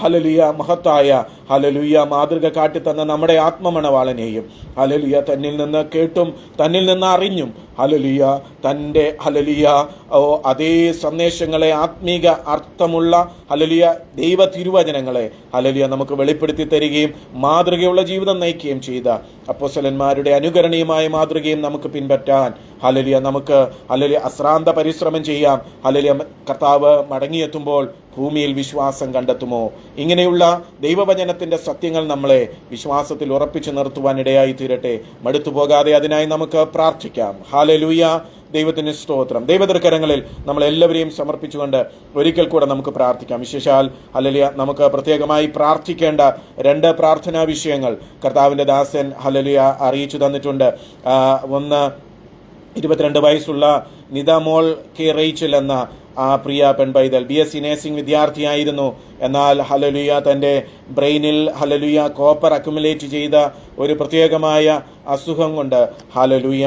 ഹല്ലേലൂയ, മഹത്തായ ഹല്ലേലൂയ മാതൃക കാട്ടിത്തന്ന നമ്മുടെ ആത്മമണവാളനെയും ഹല്ലേലൂയ തന്നിൽ നിന്ന് കേട്ടും തന്നിൽ നിന്ന് അറിഞ്ഞും ഹല്ലേലൂയ തൻ്റെ ഹല്ലേലൂയ അതേ സന്ദേശങ്ങളെ, ആത്മീക അർത്ഥമുള്ള ഹല്ലേലൂയ ദൈവ തിരുവചനങ്ങളെ ഹല്ലേലൂയ നമുക്ക് വെളിപ്പെടുത്തി തരികയും മാതൃകയുള്ള ജീവിതം നയിക്കുകയും ചെയ്ത അപ്പോസ്തലന്മാരുടെ അനുകരണീയമായ മാതൃകയും നമുക്ക് പിൻപറ്റാൻ ഹല്ലേലൂയ നമുക്ക് ഹല്ലേലൂയ അശ്രാന്ത പരിശ്രമം ചെയ്യാം. ഹല്ലേലൂയ, കർത്താവ് മടങ്ങിയെത്തുമ്പോൾ ഭൂമിയിൽ വിശ്വാസം കണ്ടെത്തുമോ? ഇങ്ങനെയുള്ള ദൈവവചനത്തിന്റെ സത്യങ്ങൾ നമ്മളെ വിശ്വാസത്തിൽ ഉറപ്പിച്ചു നിർത്തുവാൻ ഇടയായി തീരട്ടെ. മടുത്തുപോകാതെ അതിനായി നമുക്ക് പ്രാർത്ഥിക്കാം. ഹല്ലേലൂയ, ദൈവത്തിന് സ്തോത്രം. ദൈവതൃക്കരങ്ങളിൽ നമ്മളെല്ലാവരെയും സമർപ്പിച്ചുകൊണ്ട് ഒരിക്കൽ കൂടെ നമുക്ക് പ്രാർത്ഥിക്കാം. വിശേഷാൽ ഹല്ലേലൂയ നമുക്ക് പ്രത്യേകമായി പ്രാർത്ഥിക്കേണ്ട 2 പ്രാർത്ഥനാ വിഷയങ്ങൾ കർത്താവിന്റെ ദാസൻ ഹല്ലേലൂയ അറിയിച്ചു തന്നിട്ടുണ്ട്. ഒന്ന്, 22 വയസ്സുള്ള നിദാമോൾ കെ റേച്ചൽ എന്ന ആ പ്രിയ പെൺപൈതൽ BSc നഴ്സിംഗ് വിദ്യാർത്ഥിയായിരുന്നു. എന്നാൽ ഹല്ലേലൂയ തൻ്റെ ബ്രെയിനിൽ ഹല്ലേലൂയ കോപ്പർ അക്യുമുലേറ്റ് ചെയ്ത ഒരു പ്രത്യേകമായ അസുഖം കൊണ്ട് ഹല്ലേലൂയ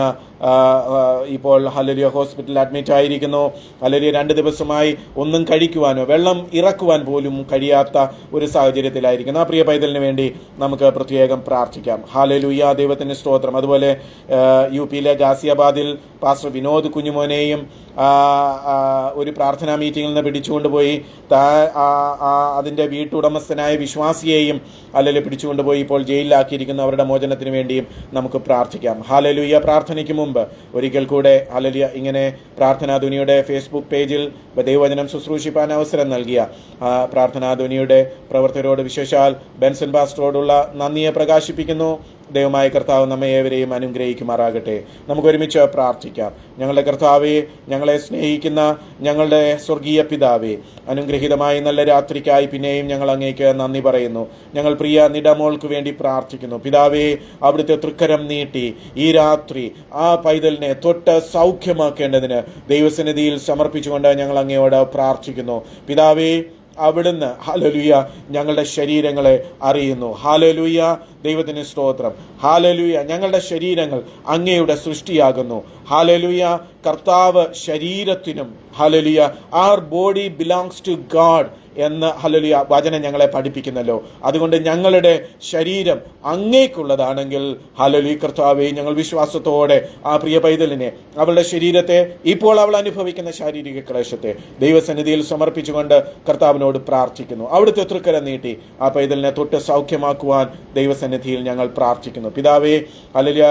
ഇപ്പോൾ ഹല്ലേലൂയ ഹോസ്പിറ്റലിൽ അഡ്മിറ്റ് ആയിരിക്കുന്നു. ഹല്ലേലൂയ 2 ദിവസമായി ഒന്നും കഴിക്കുവാനോ വെള്ളം ഇറക്കുവാൻ പോലും കഴിയാത്ത ഒരു സാഹചര്യത്തിലായിരിക്കുന്നു. ആ പ്രിയ പൈതലിന് വേണ്ടി നമുക്ക് പ്രത്യേകം പ്രാർത്ഥിക്കാം. ഹല്ലേലൂയ, ദൈവത്തിന് സ്തോത്രം. അതുപോലെ UP ഗാസിയാബാദിൽ പാസ്റ്റർ വിനോദ് കുഞ്ഞുമോനെയും ഒരു പ്രാർത്ഥനാ മീറ്റിംഗിൽ നിന്ന് പിടിച്ചുകൊണ്ടുപോയി അതിന്റെ വീട്ടുടമസ്ഥനായ വിശ്വാസിയെയും ഹല്ലേലൂയ പിടിച്ചുകൊണ്ടുപോയി ഇപ്പോൾ ജയിലിലാക്കിയിരിക്കുന്നു. അവരുടെ മോചനത്തിന് വേണ്ടിയും നമുക്ക് പ്രാർത്ഥിക്കാം. ഹല്ലേലൂയ, പ്രാർത്ഥനയ്ക്ക് മുമ്പ് ഒരിക്കൽ കൂടെ ഹല്ലേലൂയ ഇങ്ങനെ പ്രാർത്ഥനാധ്വനിയുടെ ഫേസ്ബുക്ക് പേജിൽ ദൈവവചനം ശുശ്രൂഷിപ്പാൻ അവസരം നൽകിയ പ്രാർത്ഥനാധ്വനിയുടെ പ്രവർത്തകരോട്, വിശേഷാൽ ബെൻസൺ പാസ്റ്ററോടുള്ള നന്ദിയെ പ്രകാശിപ്പിക്കുന്നു. ദൈവമായ കർത്താവ് നമ്മെ ഏവരെയും അനുഗ്രഹിക്കുമാറാകട്ടെ. നമുക്ക് ഒരുമിച്ച് പ്രാർത്ഥിക്കാം. ഞങ്ങളുടെ കർത്താവെ, ഞങ്ങളെ സ്നേഹിക്കുന്ന ഞങ്ങളുടെ സ്വർഗീയ പിതാവേ, അനുഗ്രഹീതമായി നല്ല രാത്രിക്കായി പിന്നെയും ഞങ്ങൾ അങ്ങേക്ക് നന്ദി പറയുന്നു. ഞങ്ങൾ പ്രിയ നിഡമോൾക്ക് വേണ്ടി പ്രാർത്ഥിക്കുന്നു. പിതാവേ, അവിടുത്തെ തൃക്കരം നീട്ടി ഈ രാത്രി ആ പൈതലിനെ തൊട്ട് സൗഖ്യമാക്കേണ്ടതിന് ദൈവസന്നിധിയിൽ സമർപ്പിച്ചുകൊണ്ട് ഞങ്ങൾ അങ്ങയോട് പ്രാർത്ഥിക്കുന്നു. പിതാവേ, അവിടുന്ന് ഹല്ലേലൂയ ഞങ്ങളുടെ ശരീരങ്ങളെ അറിയുന്നു. ഹല്ലേലൂയ, ദൈവത്തിന് സ്തോത്രം. ഹല്ലേലൂയ, ഞങ്ങളുടെ ശരീരങ്ങൾ അങ്ങയുടെ സൃഷ്ടിയാകുന്നു. ഹല്ലേലൂയ, കർത്താവ് ശരീരത്തിനും hallelujah our body belongs to God എന്ന് ഹല്ലേലൂയ വചനം ഞങ്ങളെ പഠിപ്പിക്കുന്നല്ലോ. അതുകൊണ്ട് ഞങ്ങളുടെ ശരീരം അങ്ങേക്കുള്ളതാണെങ്കിൽ ഹല്ലേലൂയ കർത്താവേ, ഞങ്ങൾ വിശ്വാസത്തോടെ ആ പ്രിയ പൈതലിനെ, അവളുടെ ശരീരത്തെ, ഇപ്പോൾ അവൾ അനുഭവിക്കുന്ന ശാരീരിക ക്ലേശത്തെ ദൈവസന്നിധിയിൽ സമർപ്പിച്ചുകൊണ്ട് കർത്താവിനോട് പ്രാർത്ഥിക്കുന്നു. അവിടുത്തെ തൃക്കരം നീട്ടി ആ പൈതലിനെ തൊട്ട് സൗഖ്യമാക്കുവാൻ ദൈവസന്നിധിയിൽ ഞങ്ങൾ പ്രാർത്ഥിക്കുന്നു. പിതാവേ, ഹല്ലേലൂയ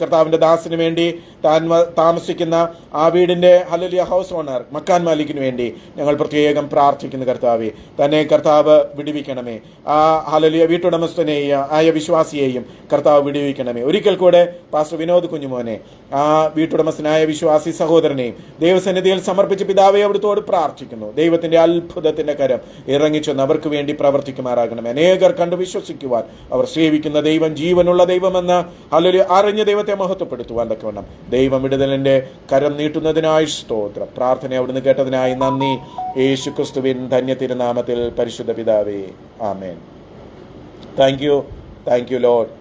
കർത്താവിന്റെ ദാസിന് വേണ്ടി താൻ താമസിക്കുന്ന ആ വീടിന്റെ ഹല്ലേലൂയ ഹൗസ് ഓണർ മക്കാൻ മാലിക്കിന് വേണ്ടി ഞങ്ങൾ പ്രത്യേകം പ്രാർത്ഥിക്കുന്നു. കർത്താവെ, തന്നെ കർത്താവ് വിടുവിക്കണമേ. ആ ഹല്ലേലൂയ വീട്ടുടമസ്ഥനെയും ആയ വിശ്വാസിയെയും കർത്താവ് വിടുവിക്കണമേ. ഒരിക്കൽ കൂടെ പാസ്റ്റർ വിനോദ് കുഞ്ഞുമോനെ, ആ വീട്ടുടമസ്ഥനായ വിശ്വാസി സഹോദരനെയും ദൈവസന്നിധിയിൽ സമർപ്പിച്ച് പിതാവെ അവിടുത്തോട് പ്രാർത്ഥിക്കുന്നു. ദൈവത്തിന്റെ അത്ഭുതത്തിന്റെ കരം ഇറങ്ങിച്ചെന്ന് അവർക്ക് വേണ്ടി പ്രവർത്തിക്കുമാറാകണമേ. അനേകർ കണ്ടു വിശ്വസിക്കുവാൻ, അവർ സേവിക്കുന്ന ദൈവം ജീവനുള്ള ദൈവമെന്ന് ഹല്ലേലൂയ അറിഞ്ഞ് ദൈവത്തെ മഹത്വപ്പെടുത്തുവാൻ തക്കവണ്ണം ദൈവം വിടുതലിന്റെ കരം നീട്ടുന്നതിനായി സ്തോത്രം. പ്രാർത്ഥന അവിടുന്ന് കേട്ടതിനായി നന്ദി. യേശു ക്രിസ്തുവിൻ ധന്യ തിരുനാമത്തിൽ പരിശുദ്ധ പിതാവേ, ആമേൻ. Thank you Lord.